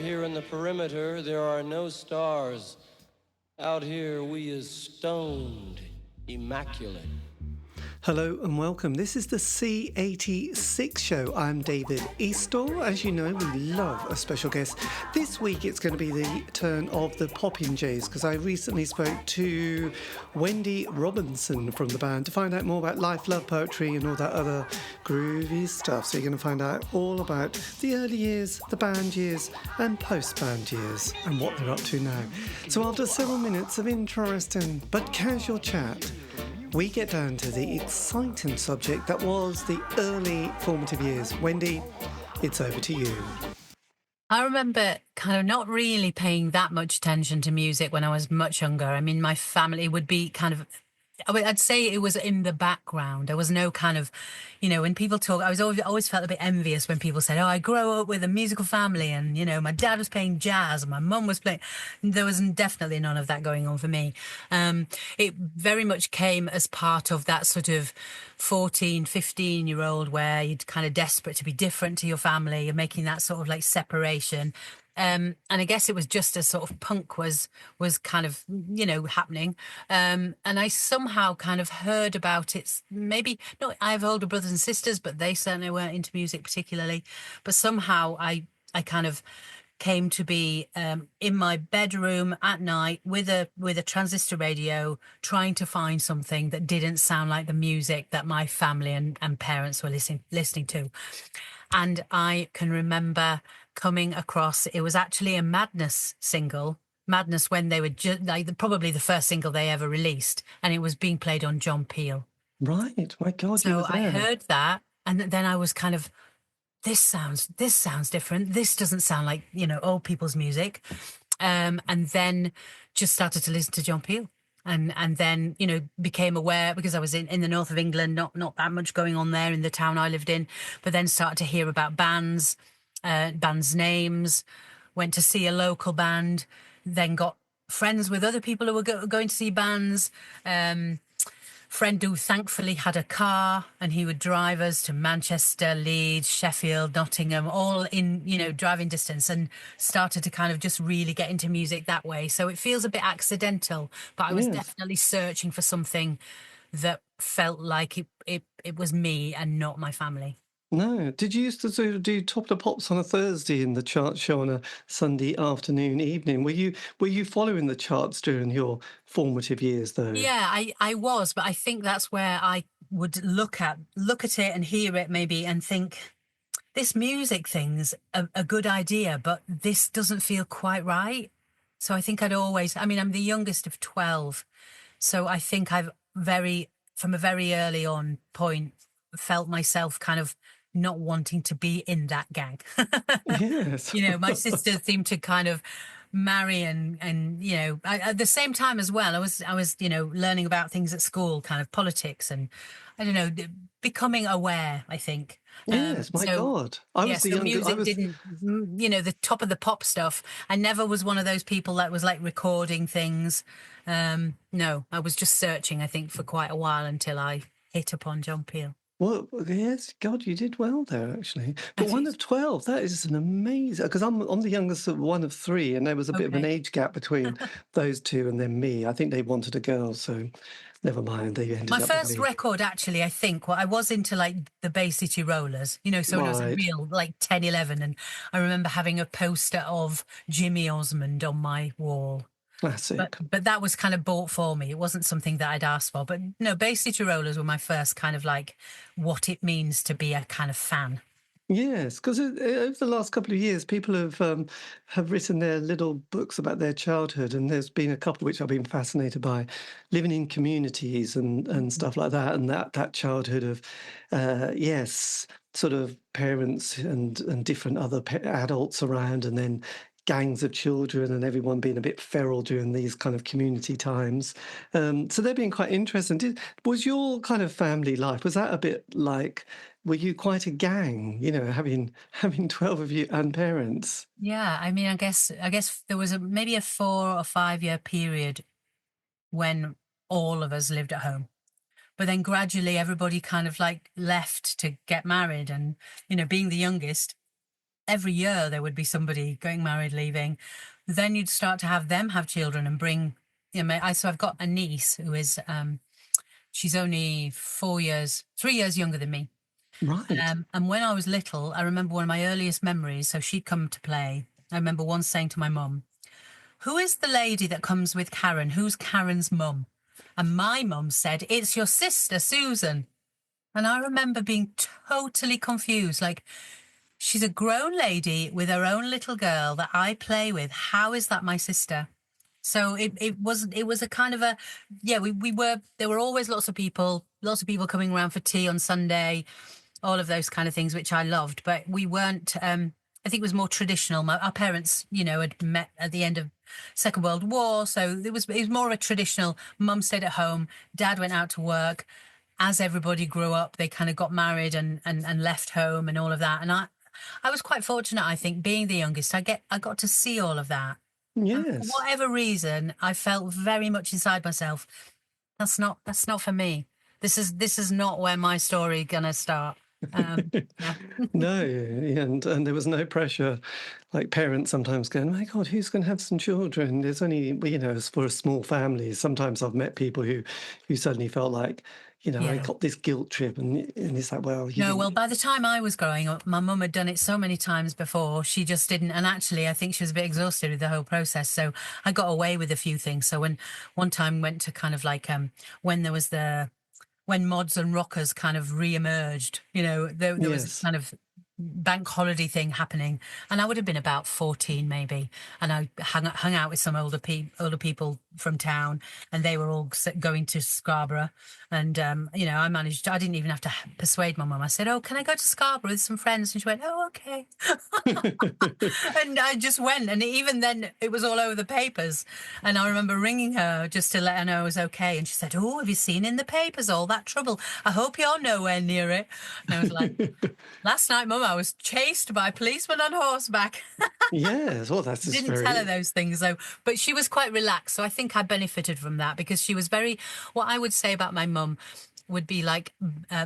here in the perimeter, there are no stars. Out here, we is stoned, immaculate. Hello and welcome. This is the C86 show. I'm David Eastaugh. As you know, we love a special guest. This week it's going to be the turn of the Popinjays because I recently spoke to Wendy Robinson from the band to find out more about life, love, poetry and all that other groovy stuff. So you're going to find out all about the early years, the band years and post-band years and what they're up to now. So after several minutes of interesting but casual chat, we get down to the exciting subject that was the early formative years. Wendy, it's over to you. I remember kind of not really paying that much attention to music when I was much younger. I mean, my family would be kind of, I'd say it was in the background. There was no kind of, you know, when people talk, I was always felt a bit envious when people said, oh, I grew up with a musical family and, you know, my dad was playing jazz and my mum was playing. There was definitely none of that going on for me. It very much came as part of that sort of 14, 15-year-old where you're kind of desperate to be different to your family and making that sort of like separation. And I guess it was just as sort of punk was kind of, you know, happening. And I somehow kind of heard about it. Maybe, no, I have older brothers and sisters, but they certainly weren't into music particularly. But somehow I kind of came to be in my bedroom at night with a transistor radio, trying to find something that didn't sound like the music that my family and parents were listening to. And I can remember coming across, it was actually a Madness single, Madness, when they were probably the first single they ever released, and it was being played on John Peel. Right, my God, so you were there. I heard that, and then I was kind of, this sounds different. This doesn't sound like, you know, old people's music. And then just started to listen to John Peel. And then, you know, became aware because I was in the north of England, not that much going on there in the town I lived in, but then started to hear about bands names, went to see a local band, then got friends with other people who were going to see bands. Friend who thankfully had a car and he would drive us to Manchester, Leeds, Sheffield, Nottingham, all in, you know, driving distance, and started to kind of just really get into music that way. So it feels a bit accidental, but I was definitely searching for something that felt like it was me and not my family. No. Did you used to sort of do Top of the Pops on a Thursday in the chart show on a Sunday afternoon, evening? Were you following the charts during your formative years, though? Yeah, I was, but I think that's where I would look at it and hear it maybe and think, this music thing's a good idea, but this doesn't feel quite right. So I think I'm the youngest of 12. So I think from a very early on point, felt myself kind of not wanting to be in that gang. Yes. You know, my sister seemed to kind of marry and you know, at the same time as well, I was you know, learning about things at school, kind of politics and I don't know, becoming aware, I think. Yes, my God. I was the youngest. Music didn't, you know, the top of the pop stuff. I never was one of those people that was like recording things. No, I was just searching, I think, for quite a while until I hit upon John Peel. Well, yes, God, you did well there, actually. But one of 12, that is an amazing... Because I'm the youngest of one of three, and there was a bit of an age gap between those two and then me. I think they wanted a girl, so never mind. They ended My up first with me. record, actually, I think, I was into, like, the Bay City Rollers, you know, so when I was a real, like, 10, 11, and I remember having a poster of Jimmy Osmond on my wall. Classic. But that was kind of bought for me. It wasn't something that I'd asked for. But no, Bay City Rollers were my first kind of like what it means to be a kind of fan. Yes, because over the last couple of years, people have written their little books about their childhood, and there's been a couple which I've been fascinated by, living in communities and stuff like that, and that childhood of, yes, sort of parents and different other adults around, and then gangs of children and everyone being a bit feral during these kind of community times. So they're being quite interesting. Was your kind of family life, was that a bit like, were you quite a gang, you know, having 12 of you and parents? Yeah, I mean, I guess there was maybe a 4 or 5 year period when all of us lived at home. But then gradually everybody kind of like left to get married and, you know, being the youngest, every year there would be somebody getting married, leaving. Then you'd start to have them have children and bring, so I've got a niece who is, she's only 3 years younger than me. Right. And when I was little, I remember one of my earliest memories. So she'd come to play. I remember once saying to my mum, "Who is the lady that comes with Karen? Who's Karen's mum?" And my mum said, "It's your sister, Susan." And I remember being totally confused. Like, she's a grown lady with her own little girl that I play with. How is that my sister? So it was a kind of a, there were always lots of people coming around for tea on Sunday, all of those kind of things, which I loved, but we weren't, I think it was more traditional. Our parents, had met at the end of Second World War. So it was more of a traditional, mum stayed at home, dad went out to work. As everybody grew up, they kind of got married and left home and all of that. And I was quite fortunate, I think, being the youngest. I got to see all of that. And for Yes. whatever reason, I felt very much inside myself, that's not for me. This is not where my story gonna start. Yeah. No, and there was no pressure. Like parents sometimes going, "Oh my God, who's going to have some children?" There's only, as for a small family. Sometimes I've met people who suddenly felt like, I Yeah. got this guilt trip, and it's like, well, you No, well, didn't. by the time I was growing up, my mum had done it so many times before. She just didn't. And actually, I think she was a bit exhausted with the whole process. So I got away with a few things. So when one time went to kind of like when there was when mods and rockers kind of re-emerged, there was this Yes. kind of bank holiday thing happening, and I would have been about 14 maybe, and I hung out with some older people from town, and they were all going to Scarborough, and I didn't even have to persuade my mum. I said, "Oh, can I go to Scarborough with some friends?" And she went, "Oh, okay." And I just went, and even then it was all over the papers. And I remember ringing her just to let her know I was okay, and she said, "Oh, have you seen in the papers all that trouble? I hope you're nowhere near it." And I was like, "Last night, Mum, I was chased by policemen on horseback." Yes. Well, that's just Didn't tell her very. those things though, but she was quite relaxed. So I think I benefited from that, because she was what I would say about my mum would be like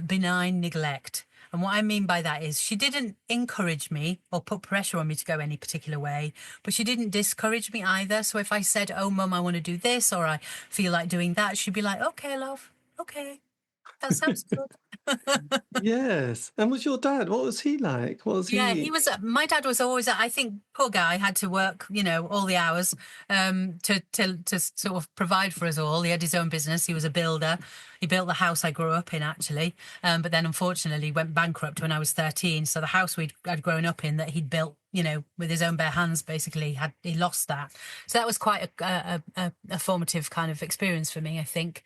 benign neglect. And what I mean by that is she didn't encourage me or put pressure on me to go any particular way, but she didn't discourage me either. So if I said, "Oh, Mum, I want to do this," or "I feel like doing that," she'd be like, "Okay, love. Okay. That sounds good." Yes. And was your dad? What was he like? What was Yeah, he? my dad was always, I think, poor guy, had to work, all the hours, to sort of provide for us all. He had his own business. He was a builder. He built the house I grew up in, actually. But then unfortunately went bankrupt when I was 13. So the house I'd grown up in that he'd built, with his own bare hands, basically, he lost that. So that was quite a formative kind of experience for me, I think,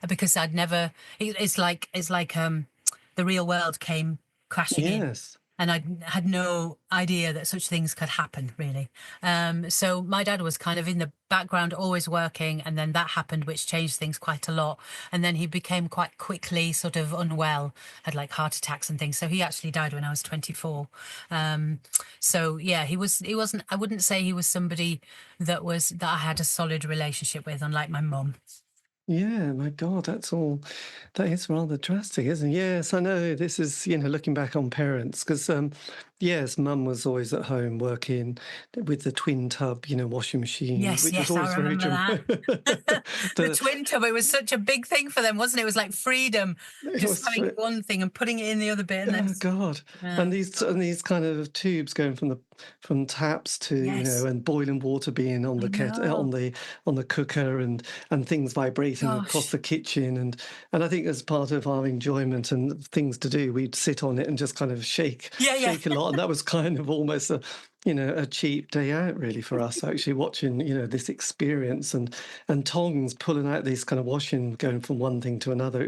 because I'd never, it's like, the real world came crashing in, Yes. and I had no idea that such things could happen, really. So my dad was kind of in the background, always working, and then that happened, which changed things quite a lot. And then he became quite quickly sort of unwell, had like heart attacks and things. So he actually died when I was 24. So yeah, he wasn't. I wouldn't say he was somebody that I had a solid relationship with, unlike my mum. Yeah, my God, that is rather drastic, isn't it? Yes, I know. This is, looking back on parents, because, yes, mum was always at home working with the twin tub, washing machine, Yes, which was yes, I always very remember that. dramatic. The twin tub, it was such a big thing for them, wasn't it? It was like freedom, It just was, having one thing and putting it in the other bit, and then oh God, yeah. and these kind of tubes going from taps to Yes, and boiling water being on I the know. on the cooker and things vibrating across Gosh, the kitchen and I think as part of our enjoyment and things to do, we'd sit on it and just kind of yeah, yeah. shake a lot, and that was kind of almost a cheap day out really for us, actually watching this experience and tongs pulling out this kind of washing going from one thing to another.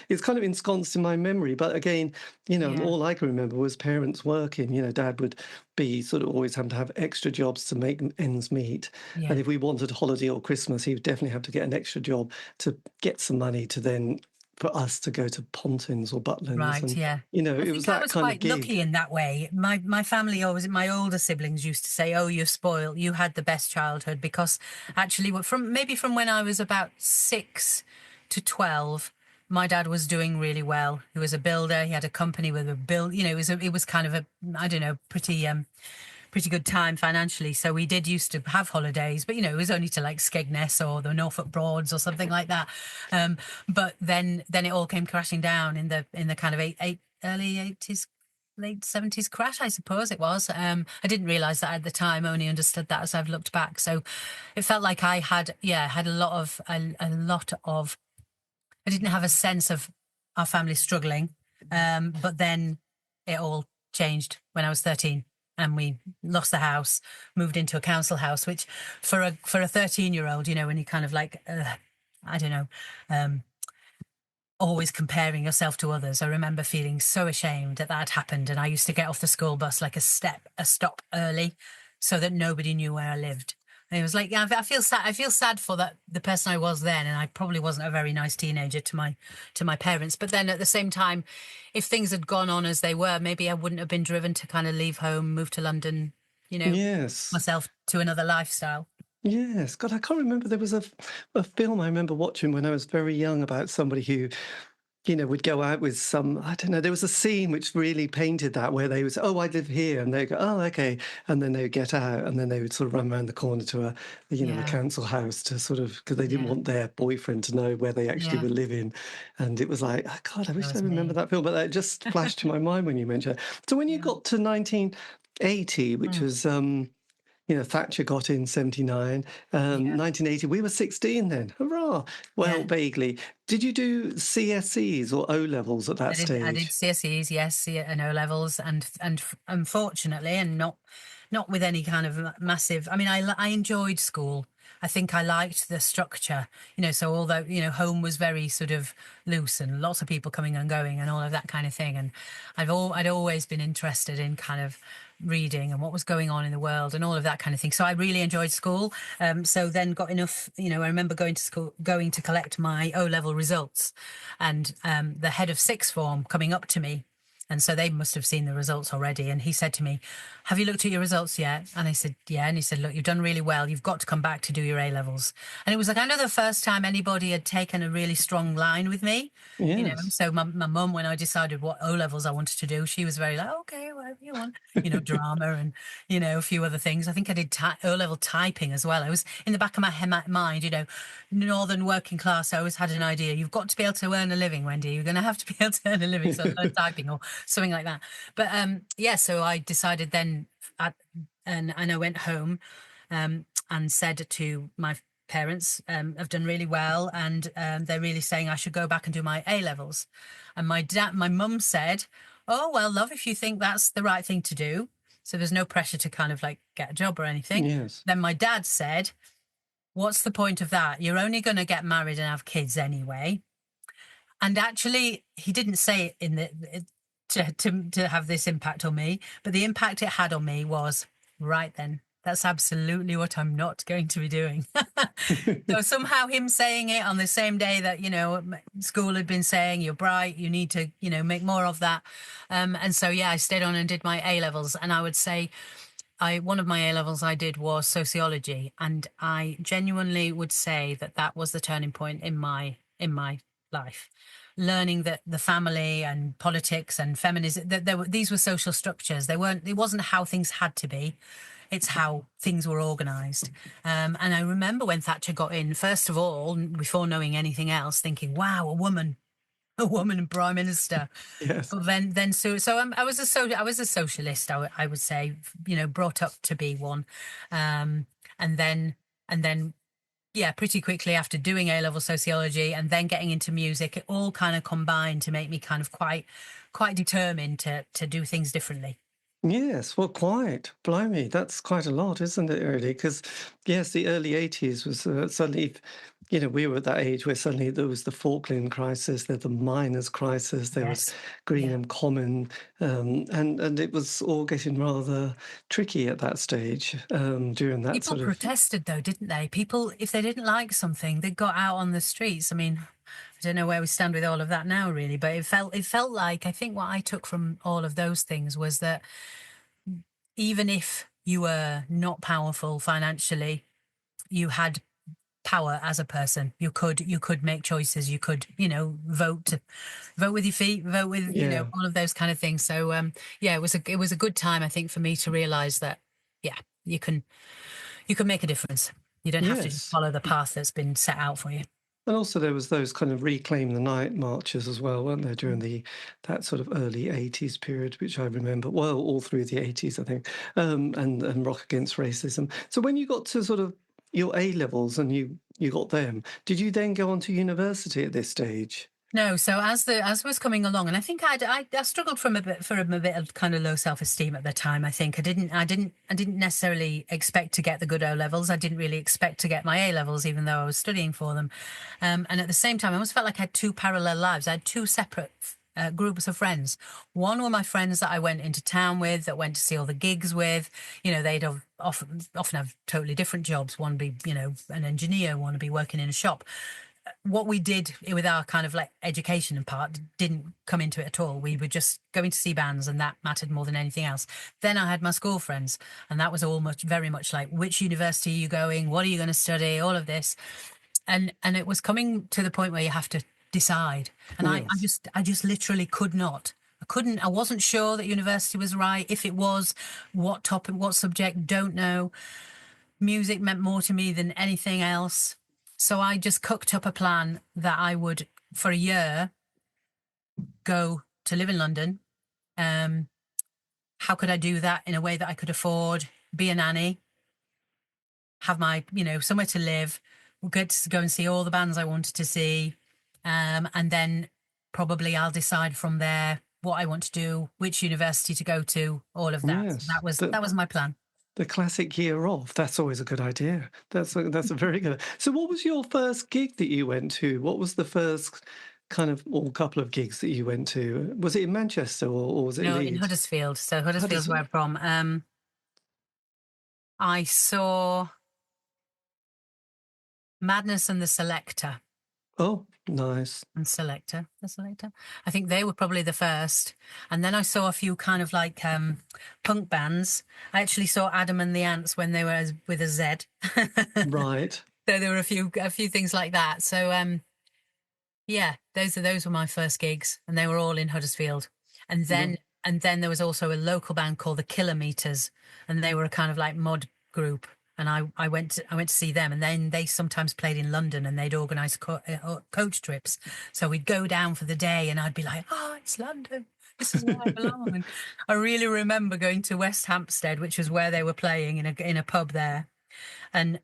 It's kind of ensconced in my memory, but again, Yeah, all I can remember was parents working. Dad would be sort of always having to have extra jobs to make ends meet, yeah, and if we wanted holiday or Christmas, he would definitely have to get an extra job to get some money to then for us to go to Pontins or Butlins, right, and yeah. I it was think I that was kind of quite gig. lucky in that way. My family always, my older siblings used to say, "Oh, you're spoiled. You had the best childhood," because actually, from when I was about 6 to 12. my dad was doing really well. He was a builder. He had a company with a build. It was kind of a, I don't know, pretty good time financially. So we did used to have holidays, but it was only to like Skegness or the Norfolk Broads or something like that. But then it all came crashing down in the kind of early 80s, late 70s crash, I suppose it was. I didn't realise that at the time, only understood that as I've looked back. So it felt like I had a lot of I didn't have a sense of our family struggling. But then it all changed when I was 13 and we lost the house, moved into a council house, which for a 13-year-old, when you kind of like, I don't know, always comparing yourself to others. I remember feeling so ashamed that had happened. And I used to get off the school bus like a stop early so that nobody knew where I lived. And it was like, I feel sad. I feel sad for the person I was then, and I probably wasn't a very nice teenager to my parents. But then at the same time, if things had gone on as they were, maybe I wouldn't have been driven to kind of leave home, move to London, Yes. myself to another lifestyle. Yes. God, I can't remember. There was a film I remember watching when I was very young about somebody who, would go out with some, I don't know, there was a scene which really painted that, where they would say, oh, I live here. And they go, oh, okay. And then they would get out and then they would sort of run around the corner to a council house to sort of, because they didn't want their boyfriend to know where they actually were living. And it was like, oh, God, I wish I remember that film. But that just flashed to my mind when you mentioned it. So when you got to 1980, which was... Thatcher got in 79, 1980. We were 16 then. Hurrah! Well, vaguely. Did you do CSEs or O levels at that stage? I did CSEs, yes, and O levels, and unfortunately, and not with any kind of massive. I mean, I enjoyed school. I think I liked the structure, so although, home was very sort of loose and lots of people coming and going and all of that kind of thing. And I'd always been interested in kind of reading and what was going on in the world and all of that kind of thing. So I really enjoyed school. So then got enough, I remember going to collect my O-level results, and the head of sixth form coming up to me. And so they must have seen the results already. And he said to me, have you looked at your results yet? And I said, yeah. And he said, look, you've done really well. You've got to come back to do your A-levels. And it was like, I know the first time anybody had taken a really strong line with me. Yes. So my mum, when I decided what O-levels I wanted to do, she was very like, okay, whatever you want, drama and, a few other things. I think I did O-level typing as well. I was in the back of my mind, northern working class. I always had an idea. You've got to be able to earn a living, Wendy. You're going to have to be able to earn a living. So I learned typing or something like that. But so I decided then, and I went home and said to my parents, I've done really well, and they're really saying I should go back and do my A-levels. And my mum said, oh, well, love, if you think that's the right thing to do, so there's no pressure to kind of like get a job or anything. Yes. Then my dad said, what's the point of that? You're only going to get married and have kids anyway. And actually, he didn't say it to have this impact on me, but the impact it had on me was, right then, that's absolutely what I'm not going to be doing. So somehow him saying it on the same day that, school had been saying, you're bright, you need to, make more of that. And so, I stayed on and did my A-levels. And I would say one of my A-levels I did was sociology. And I genuinely would say that was the turning point in my life. Learning that the family and politics and feminism, these were social structures. It wasn't how things had to be. It's how things were organised. And I remember when Thatcher got in, first of all, before knowing anything else, thinking, wow, a woman prime minister. Yes. But then so I was a socialist, I would say, brought up to be one. And then pretty quickly after doing A-level sociology and then getting into music, it all kind of combined to make me kind of quite determined to do things differently. Yes, well, quite. Blimey, that's quite a lot, isn't it, really? Because, yes, the early 80s was suddenly, we were at that age where suddenly there was the Falkland crisis, there was the miners' crisis, there was Greenham Common, and it was all getting rather tricky at that stage during that People sort of... protested, though, didn't they? People, if they didn't like something, they got out on the streets. I mean, I don't know where we stand with all of that now, really, but it felt like, I think what I took from all of those things was that even if you were not powerful financially, you had power as a person. You could make choices. You could, vote with your feet, vote with, Yeah. all of those kind of things. So, yeah, it was a good time, I think, for me to realize that, yeah, you can make a difference. You don't have to just Yes. follow the path that's been set out for you. And also there was those kind of Reclaim the Night marches as well, weren't there, during that sort of early 80s period, which I remember, well, all through the 80s, I think, and Rock Against Racism. So when you got to sort of your A-levels and you got them, did you then go on to university at this stage? No, so as was coming along, and I think I struggled for a bit of kind of low self-esteem at the time. I think I didn't necessarily expect to get the good O levels. I didn't really expect to get my A levels, even though I was studying for them. And at the same time, I almost felt like I had two parallel lives. I had two separate groups of friends. One were my friends that I went into town with, that went to see all the gigs with. They'd often have totally different jobs. One be, an engineer, one would be working in a shop. What we did with our kind of like education and part didn't come into it at all. We were just going to see bands, and that mattered more than anything else. Then I had my school friends, and that was very much like, which university are you going? What are you going to study? All of this. And it was coming to the point where you have to decide. And Yes. I just literally could not. I wasn't sure that university was right. If it was, what topic, what subject, don't know. Music meant more to me than anything else. So I just cooked up a plan that I would, for a year, go to live in London. How could I do that in a way that I could afford, be a nanny, have my, somewhere to live, get to go and see all the bands I wanted to see. And then probably I'll decide from there what I want to do, which university to go to, all of that. So Yes. that was my plan. The classic year off. That's always a good idea. That's a very good. So, what was your first gig that you went to? What was the first kind of or couple of gigs that you went to? Was it in Manchester or was it No, in Leeds? Huddersfield. So Huddersfield's where Huddersfield. I'm from. I saw Madness and the Selector. Oh, nice. And the Selector. I think they were probably the first. And then I saw a few kind of like punk bands. I actually saw Adam and the Ants when they were with a Z. Right. So there were a few things like that. So yeah, those were my first gigs, and they were all in Huddersfield. And then there was also a local band called the Kilometers, and they were a kind of like mod group. And I went to see them, and then they sometimes played in London, and they'd organise coach trips. So we'd go down for the day, and I'd be like, "Oh, it's London. This is where I belong." And I really remember going to West Hampstead, which was where they were playing in a pub there, and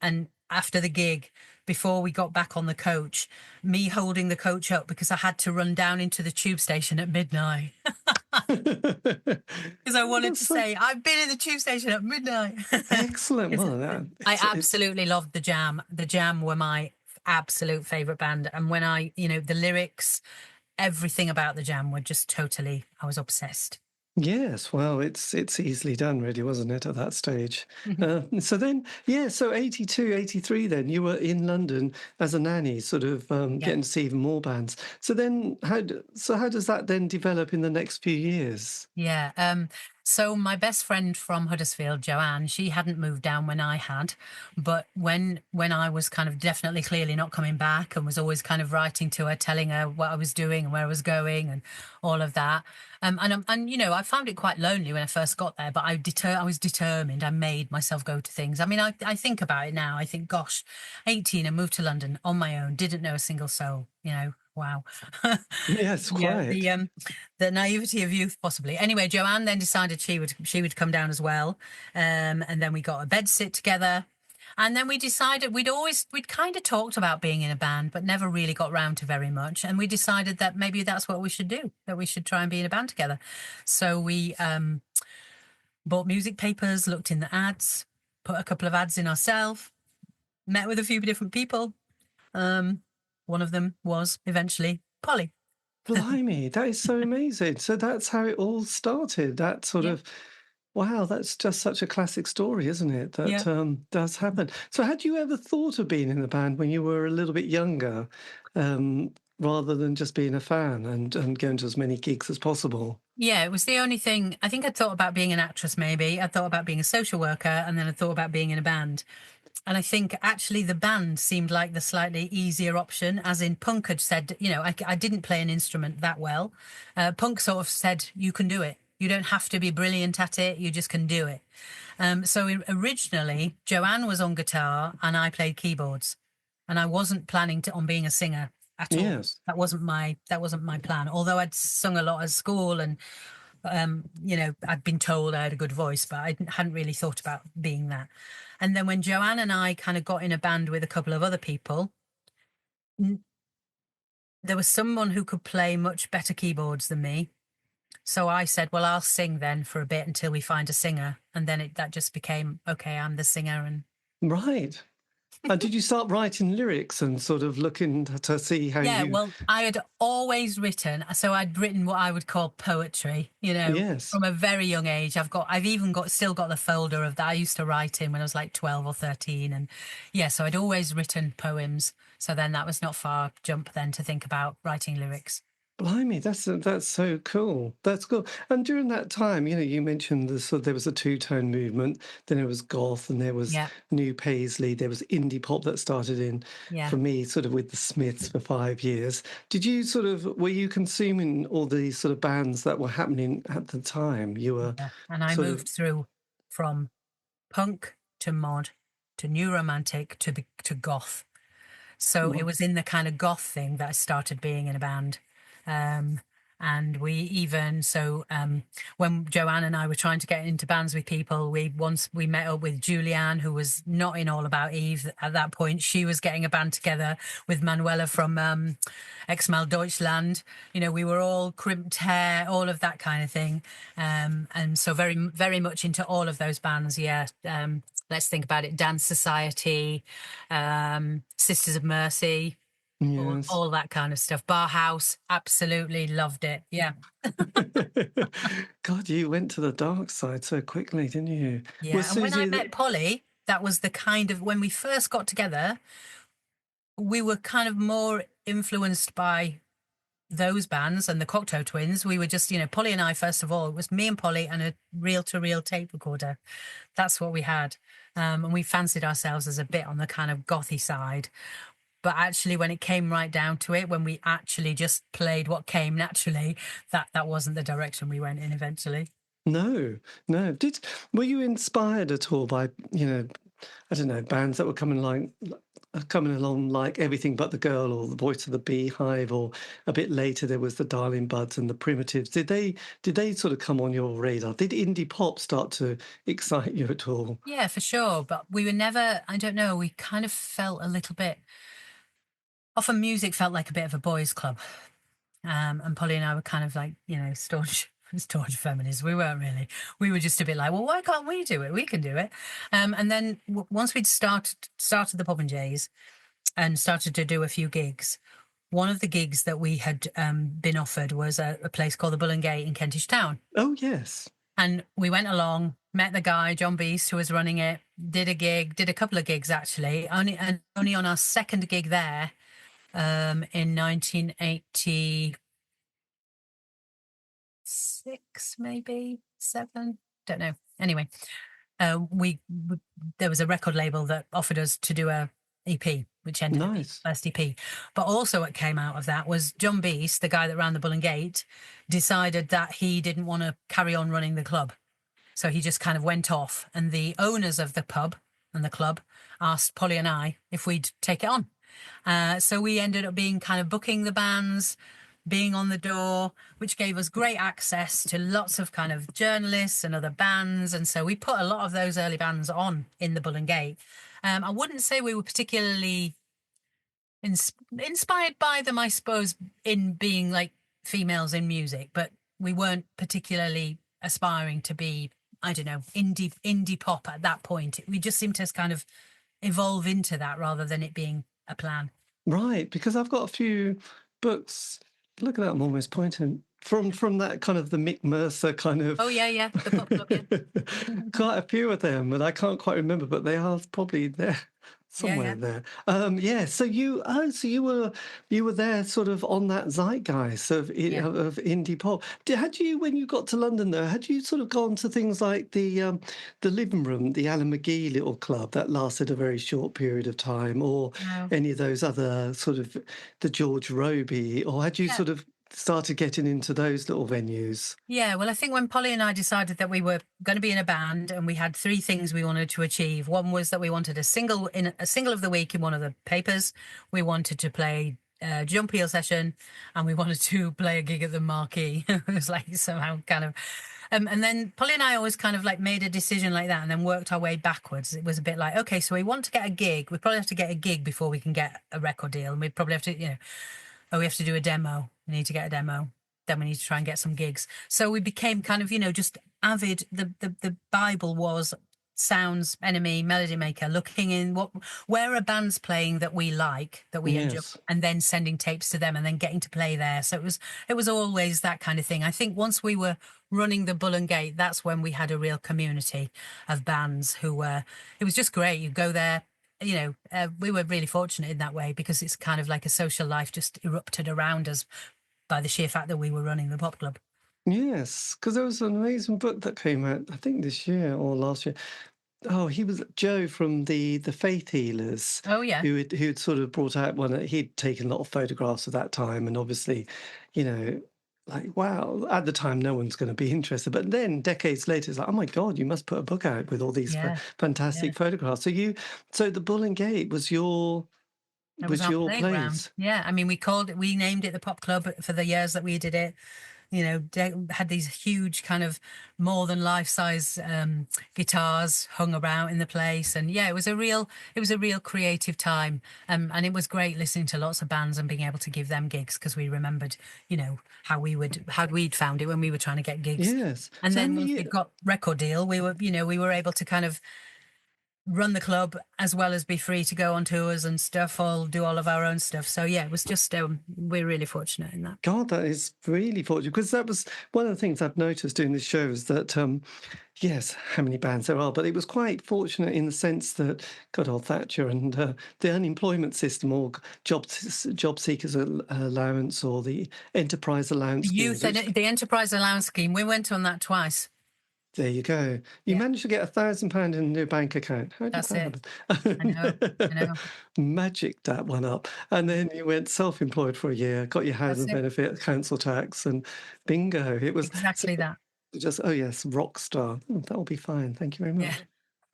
after the gig, before we got back on the coach, me holding the coach up because I had to run down into the tube station at midnight. Because I wanted to say, I've been in the tube station at midnight. Excellent. Well, I absolutely loved the Jam. The Jam were my absolute favourite band. And when the lyrics, everything about the Jam were just totally, I was obsessed. Yes, well, it's easily done, really, wasn't it, at that stage? So then, so 82, 83 then, you were in London as a nanny, sort of getting to see even more bands. So then, how does that then develop in the next few years? Yeah. So my best friend from Huddersfield, Joanne, she hadn't moved down when I had, but when I was kind of definitely clearly not coming back, and was always kind of writing to her, telling her what I was doing and where I was going and all of that. And I found it quite lonely when I first got there, but I was determined. I made myself go to things. I mean, I think about it now. I think, gosh, 18 and moved to London on my own, didn't know a single soul, Wow. Yes, quite. Yeah, the naivety of youth, possibly. Anyway, Joanne then decided she would come down as well, and then we got a bed sit together, and then we decided we'd kind of talked about being in a band, but never really got round to very much, and we decided that maybe that's what we should do, that we should try and be in a band together. So we bought music papers, looked in the ads, put a couple of ads in ourselves, met with a few different people. One of them was eventually Polly. Blimey, that is so amazing. So that's how it all started. That sort of, wow, that's just such a classic story, isn't it? That does happen. So had you ever thought of being in a band when you were a little bit younger? rather than just being a fan and going to as many gigs as possible. Yeah, it was the only thing. I think I'd thought about being an actress, maybe. I thought about being a social worker, and then I thought about being in a band. And I think actually the band seemed like the slightly easier option, as in punk had said, I didn't play an instrument that well. Punk sort of said, you can do it. You don't have to be brilliant at it. You just can do it. Originally, Joanne was on guitar and I played keyboards. And I wasn't planning on being a singer at all. Yes. That wasn't my plan. Although I'd sung a lot at school and I'd been told I had a good voice, but I hadn't really thought about being that. And then when Joanne and I kind of got in a band with a couple of other people, there was someone who could play much better keyboards than me. So I said, well, I'll sing then for a bit until we find a singer. And then that just became, okay, I'm the singer. And Right. And did you start writing lyrics and sort of looking to see how yeah, you... well, I had always written, so I'd written what I would call poetry, Yes. from a very young age. I've even still got the folder of that I used to write in when I was like 12 or 13. And yeah, so I'd always written poems. So then that was not far jump then to think about writing lyrics. Blimey, that's so cool. That's cool. And during that time, you mentioned there was a two-tone movement, then there was goth, and there was new Paisley, there was indie pop that started in, for me, sort of with the Smiths for 5 years. Were you consuming all these sort of bands that were happening at the time? You were... Yeah. And I moved through from punk to mod to new romantic to goth. So it was in the kind of goth thing that I started being in a band. And when Joanne and I were trying to get into bands with people, we met up with Julianne, who was not in All About Eve at that point. She was getting a band together with Manuela from Ex-Mal Deutschland. We were all crimped hair, all of that kind of thing. And so very, very much into all of those bands. Yeah. Let's think about it. Dance Society, Sisters of Mercy. Yes. All that kind of stuff. Bauhaus, absolutely loved it. Yeah. God, you went to the dark side so quickly, didn't you? Yeah. And when I met Polly, that was the kind of, when we first got together, we were kind of more influenced by those bands and the Cocteau Twins. We were just, Polly and I, first of all, it was me and Polly and a reel-to-reel tape recorder. That's what we had. And we fancied ourselves as a bit on the kind of gothy side. But actually, when it came right down to it, when we actually just played what came naturally, that wasn't the direction we went in eventually. No. Were you inspired at all by, I don't know, bands that were coming along like Everything But the Girl or the Boys of the Beehive, or a bit later there was the Darling Buds and the Primitives? Did they sort of come on your radar? Did indie pop start to excite you at all? Yeah, for sure. But we were never, I don't know, we kind of felt a little bit... Often music felt like a bit of a boys' club. And Polly and I were kind of like, staunch feminists. We weren't really. We were just a bit like, well, why can't we do it? We can do it. And then once we'd started the Popinjays and started to do a few gigs, one of the gigs that we had been offered was a place called the Bull and Gate in Kentish Town. Oh, yes. And we went along, met the guy, John Beast, who was running it, did a couple of gigs, actually. Only on our second gig there, in 1986, maybe 7, don't know. Anyway, there was a record label that offered us to do a EP, which ended up being the first EP. But also what came out of that was John Beast, the guy that ran the Bull and Gate, decided that he didn't want to carry on running the club. So he just kind of went off, and the owners of the pub and the club asked Polly and I if we'd take it on. So we ended up being kind of booking the bands, being on the door, which gave us great access to lots of kind of journalists and other bands. And so we put a lot of those early bands on in the Bull and Gate. I wouldn't say we were particularly inspired by them, I suppose, in being like females in music, but we weren't particularly aspiring to be, I don't know, indie pop at that point. We just seemed to kind of evolve into that rather than it being a plan. Right, because I've got a few books. Look at that, I'm almost pointing from that kind of the Mick Mercer kind of... Oh, yeah, the pop book, yeah. Quite a few of them, and I can't quite remember, but they are probably there. somewhere there. Yeah. So you were there, sort of on that zeitgeist of Yeah. of indie pop. Had you, when you got to London, though, had you sort of gone to things like the Living Room, the Alan McGee little club that lasted a very short period of time, or No. any of those other sort of the George Roby, or had you Yeah. sort of started getting into those little venues? Yeah, well, I think when Polly and I decided that we were going to be in a band, and we had three things we wanted to achieve. One was that we wanted a single of the week in one of the papers. We wanted to play John Peel session, and we wanted to play a gig at the Marquee. It was like somehow kind of, and then Polly and I always kind of like made a decision like that, and then worked our way backwards. It was a bit like, okay, so we want to get a gig. We probably have to get a gig before we can get a record deal, and we'd probably have to, oh, we have to do a demo. We need to get a demo. Then we need to try and get some gigs. So we became kind of, just avid. The Bible was sounds, enemy, melody maker, looking in where are bands playing that we like, that we enjoy, Yes. and then sending tapes to them and then getting to play there. So it was always that kind of thing. I think once we were running the Bull and Gate, that's when we had a real community of bands who were, it was just great. You go there, we were really fortunate in that way, because it's kind of like a social life just erupted around us by the sheer fact that we were running the pop club. Yes, because there was an amazing book that came out, I think this year or last year. Oh, he was Joe from the Faith Healers, Oh yeah, who'd sort of brought out one. He'd taken a lot of photographs of that time, and obviously, like, wow, at the time no one's going to be interested. But then decades later, it's like, oh my God, you must put a book out with all these yeah, fantastic yeah. photographs. So the Bull and Gate was That was our playground. place. Yeah, I mean, we named it the Pop Club for the years that we did it. Had these huge kind of more than life size guitars hung around in the place, and yeah, it was a real creative time, and it was great listening to lots of bands and being able to give them gigs, because we remembered, how we'd found it when we were trying to get gigs, Yes. and So how then many once we got record deal, we were able to kind of run the club as well as be free to go on tours and stuff, do all of our own stuff. So yeah, it was just we're really fortunate in that. God, that is really fortunate, because that was one of the things I've noticed doing this show is that, yes, how many bands there are, but it was quite fortunate in the sense that good old Thatcher and the unemployment system, or job seekers allowance, or the enterprise allowance schemes. The enterprise allowance scheme, we went on that twice. There you go. You Yeah. managed to get £1,000 in your bank account. How did That's that it. happen? I know. Magic that one up. And then you went self-employed for a year, got your housing benefit, council tax, and bingo. It was Exactly that. just, oh yes, rock star. That will be fine. Thank you very much. Yeah.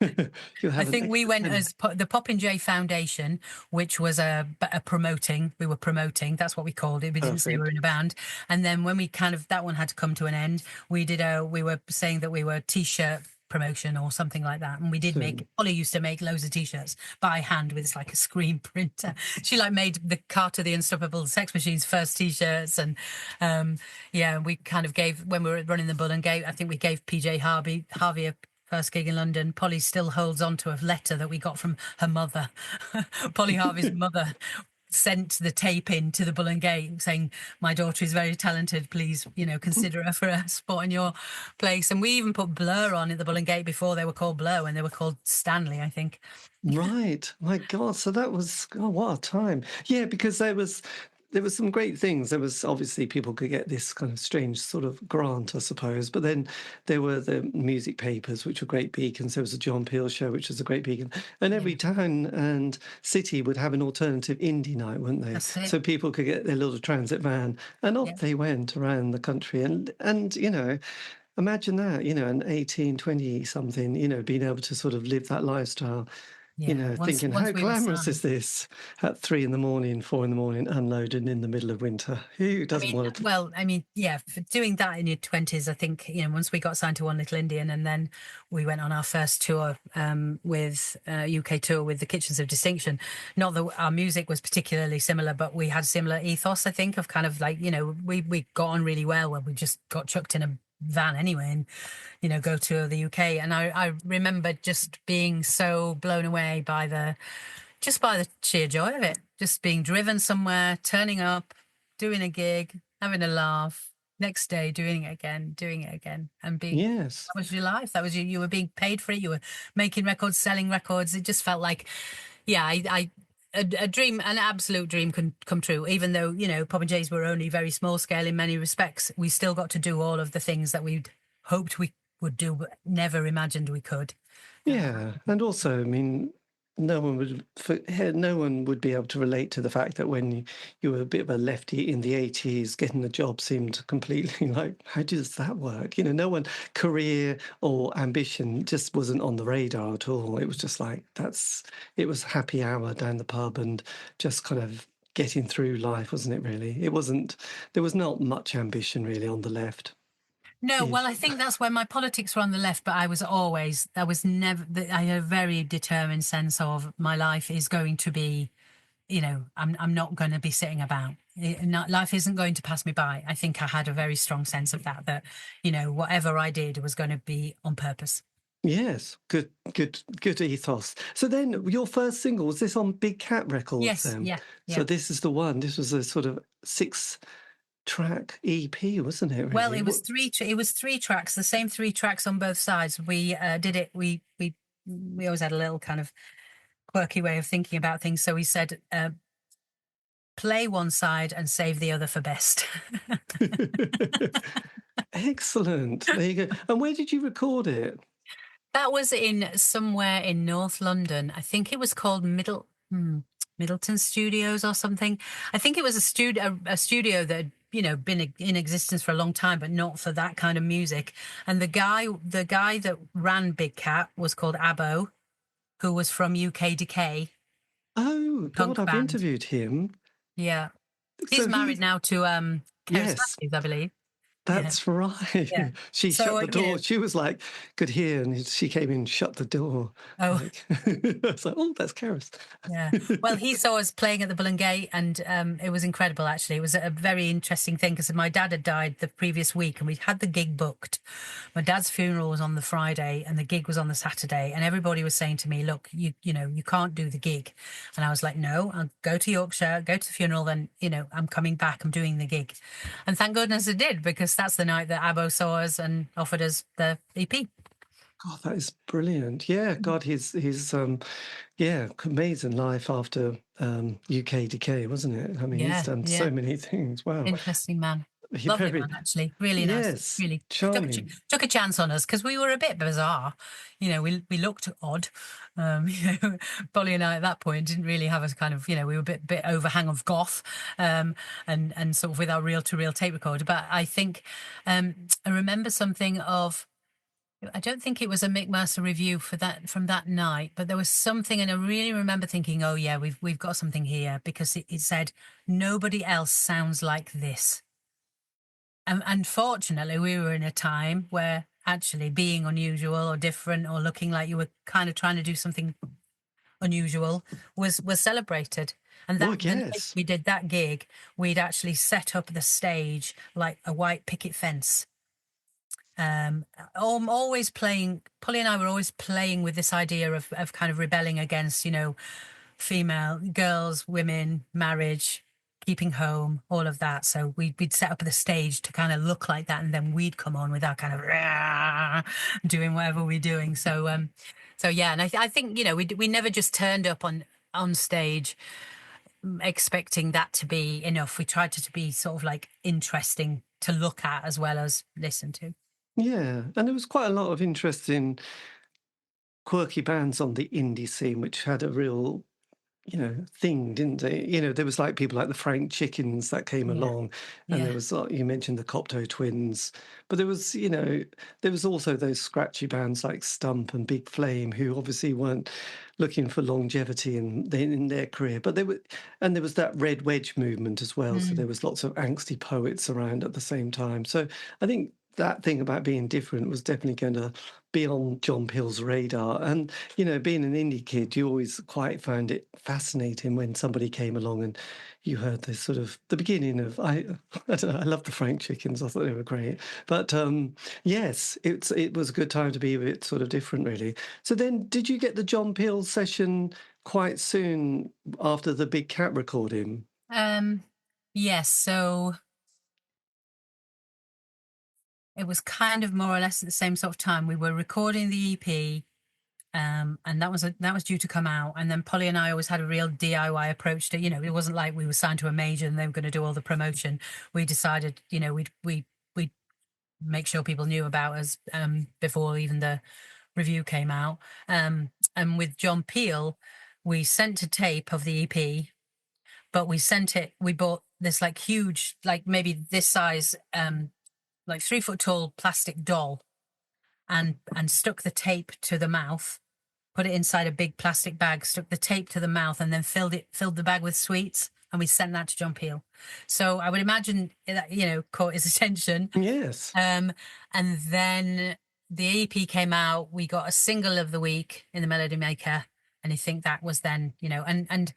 You'll have I think we went as the Popinjay Foundation, which was a promoting. We were promoting. That's what we called it. We didn't say we were in a band. And then when we that one had to come to an end, we were saying that we were T-shirt promotion or something like that, and we did Polly used to make loads of T-shirts by hand with like a screen printer. She made the Carter the Unstoppable Sex Machine's first T-shirts, and we kind of gave, when we were running the Bull and Gate, I think we gave PJ Harvey a first gig in London. Polly still holds on to a letter that we got from her mother. Polly Harvey's mother sent the tape in to the Bull and Gate saying, my daughter is very talented, please, consider her for a spot in your place. And we even put Blur on at the Bull and Gate before they were called Blur, when they were called Stanley, I think. Right. My God. So that was, oh, what a time. Yeah, because there was some great things. There was, obviously, people could get this kind of strange sort of grant, I suppose. But then there were the music papers, which were great beacons. There was a John Peel show, which was a great beacon. And every town and city would have an alternative indie night, wouldn't they? That's it. So people could get their little transit van, and off they went around the country. And imagine that, an 18, 20 something, being able to sort of live that lifestyle. Thinking, how glamorous is this at 3 in the morning, 4 in the morning, unloaded in the middle of winter? Who doesn't want to? Well, I mean, yeah, for doing that in your 20s, I think, once we got signed to One Little Indian, and then we went on our first tour with UK tour with the Kitchens of Distinction. Not that our music was particularly similar, but we had similar ethos, I think, of kind of like, we got on really well when we just got chucked in a van anyway, and go to the UK. And I remember just being so blown away by the sheer joy of it, just being driven somewhere, turning up, doing a gig, having a laugh, next day doing it again, and being, Yes, that was your life. That was you were being paid for it. You were making records, selling records. It just felt like yeah, a dream, an absolute dream can come true. Even though, Popinjays were only very small scale in many respects, we still got to do all of the things that we'd hoped we would do, but never imagined we could. Yeah, and also, I mean, no one would be able to relate to the fact that when you were a bit of a lefty in the 80s, getting a job seemed completely like, how does that work? No one, career or ambition just wasn't on the radar at all. It was just like, it was happy hour down the pub and just kind of getting through life, wasn't it, really? There was not much ambition really on the left. No, well, I think that's where my politics were on the left, but I was never, I had a very determined sense of my life is going to be, I'm not going to be sitting about. Life isn't going to pass me by. I think I had a very strong sense of that, whatever I did was going to be on purpose. Yes, good ethos. So then your first single, was this on Big Cat Records Yes, then? yeah. So this is the one. This was a sort of 6-track EP, wasn't it? Really? Well, it was three tracks, the same 3 tracks on both sides. We did it. We always had a little kind of quirky way of thinking about things. So we said, play one side and save the other for best. Excellent. There you go. And where did you record it? That was in somewhere in North London. I think it was called Middleton Studios or something. I think it was a studio that had, been in existence for a long time, but not for that kind of music. And the guy that ran Big Cat was called Abbo, who was from UK Decay. Oh God, I've interviewed him. Yeah, he's married now to Keris Matthews, I believe. That's right. Yeah. She shut the door. She was like, could hear, and she came in, shut the door. Oh, I was like, oh, that's Keris. Yeah. Well, he saw us playing at the Bull and Gate, and it was incredible, actually. It was a very interesting thing because my dad had died the previous week and we'd had the gig booked. My dad's funeral was on the Friday and the gig was on the Saturday, and everybody was saying to me, look, you can't do the gig. And I was like, no, I'll go to Yorkshire, go to the funeral, then, I'm coming back, I'm doing the gig. And thank goodness it did, because that's the night that Abbo saw us and offered us the EP. God, that is brilliant. Yeah, God, his amazing life after UK Decay, wasn't it? I mean, he's done so many things. Wow. Interesting man. Lovely man, actually. Really nice. Yes, really charming. Took a chance on us because we were a bit bizarre. We looked odd. Polly and I at that point didn't really have a kind of, we were a bit overhang of goth, and sort of with our reel-to-reel tape recorder. But I think I remember something of, I don't think it was a Mick Mercer review from that night, but there was something, and I really remember thinking, oh yeah, we've got something here, because it said nobody else sounds like this. And unfortunately, we were in a time where actually being unusual or different or looking like you were kind of trying to do something unusual was celebrated. And that yes. we did that gig, we'd actually set up the stage like a white picket fence. Always playing, Polly and I were always playing with this idea of kind of rebelling against, female, girls, women, marriage, keeping home, all of that. So we'd set up the stage to kind of look like that, and then we'd come on with our kind of doing whatever we're doing. So yeah, and I think we never just turned up on stage expecting that to be enough. We tried to be sort of like interesting to look at as well as listen to. Yeah, and there was quite a lot of interesting quirky bands on the indie scene, which had a real thing, didn't they? There was like people like the Frank Chickens that came along, and there was, you mentioned the Copto Twins, but there was also those scratchy bands like Stump and Big Flame, who obviously weren't looking for longevity in their career, but there was that Red Wedge movement as well. So there was lots of angsty poets around at the same time. So I think that thing about being different was definitely going to be on John Peel's radar. And, being an indie kid, you always quite found it fascinating when somebody came along and you heard this sort of the beginning of, I don't know, I love the Frank Chickens. I thought they were great. But yes, it was a good time to be a bit sort of different, really. So then did you get the John Peel session quite soon after the Big Cat recording? Yes, so it was kind of more or less at the same sort of time. We were recording the EP, And that was due to come out. And then Polly and I always had a real DIY approach to, it wasn't like we were signed to a major and they were going to do all the promotion. We decided, we'd make sure people knew about us before even the review came out. And with John Peel, we sent a tape of the EP, but we bought this like huge, like maybe this size, like 3 foot tall plastic doll, and stuck the tape to the mouth, put it inside a big plastic bag, stuck the tape to the mouth, and then filled the bag with sweets. And we sent that to John Peel. So I would imagine that, caught his attention. Yes. And then the EP came out. We got a single of the week in the Melody Maker. And I think that was then, and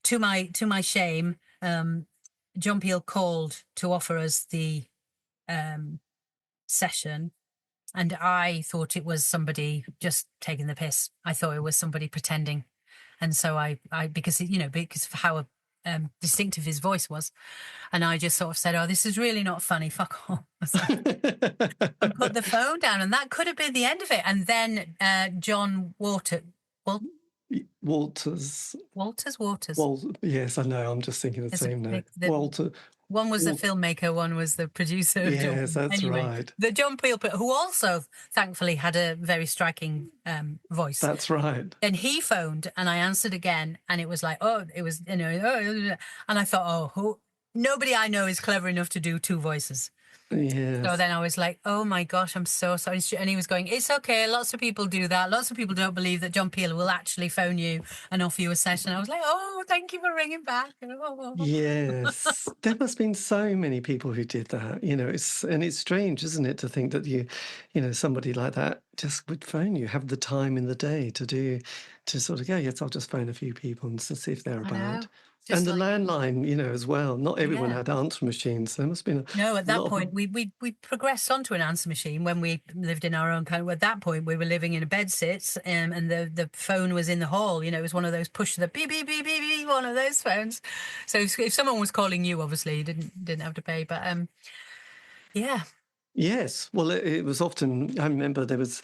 to my shame, John Peel called to offer us the session. And I thought it was somebody just taking the piss. I thought it was somebody pretending. And so I because of how distinctive his voice was. And I just sort of said, "Oh, this is really not funny. Fuck off." And put the phone down. And that could have been the end of it. And then John Waters. Yes, I know. I'm just thinking the same name. Walter. One was the filmmaker, one was the producer. Yes, that's right. The John Peel, who also thankfully had a very striking voice. That's right. And he phoned, and I answered again, and it was like, and I thought, nobody I know is clever enough to do two voices. Yes. So then I was like, oh my gosh, I'm so sorry. And he was going, it's okay. Lots of people do that. Lots of people don't believe that John Peel will actually phone you and offer you a session. I was like, oh, thank you for ringing back. Yes. There must have been so many people who did that, it's strange, isn't it, to think that somebody like that just would phone you, have the time in the day to sort of go, yes, I'll just phone a few people and see if they're about. And the landline, as well. Not everyone had answer machines. There must have been No, at that point, we progressed onto an answer machine when we lived in our own kind of. At that point, we were living in a bedsit, and the phone was in the hall. It was one of those push the beep beep beep beep beep, one of those phones. So if someone was calling you, obviously you didn't have to pay. But yeah. Yes. Well, it was often, I remember there was,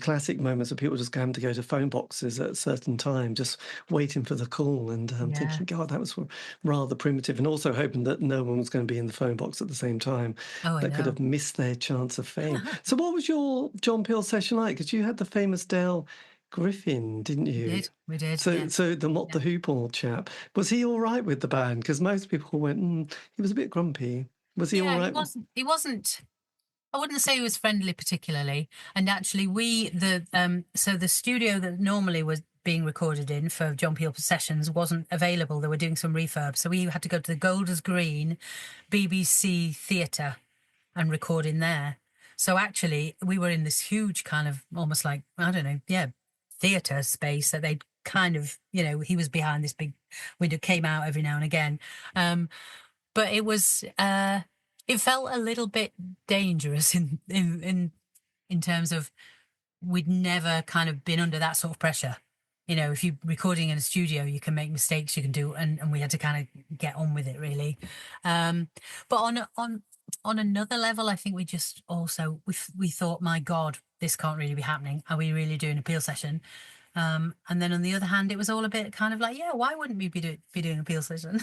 classic moments of people just having to go to phone boxes at a certain time, just waiting for the call and thinking, God, that was rather primitive. And also hoping that no one was going to be in the phone box at the same time. That could have missed their chance of fame. So what was your John Peel session like? Because you had the famous Dale Griffin, didn't you? We did. So the Mott the Hoople chap, was he all right with the band? Because most people went, he was a bit grumpy. Was he all right? He wasn't. I wouldn't say he was friendly particularly. And actually so the studio that normally was being recorded in for John Peel sessions wasn't available. They were doing some refurb. So we had to go to the Golders Green BBC Theatre and record in there. So actually we were in this huge kind of almost like, I don't know, theatre space that they'd kind of, he was behind this big window, came out every now and again. But it was... it felt a little bit dangerous in terms of we'd never kind of been under that sort of pressure. If you're recording in a studio, you can make mistakes, you can do, and we had to kind of get on with it really. But on another level, I think we just also we thought, my God, this can't really be happening. Are we really doing a Peel session? And then on the other hand, it was all a bit kind of like, why wouldn't we be doing a Peel session?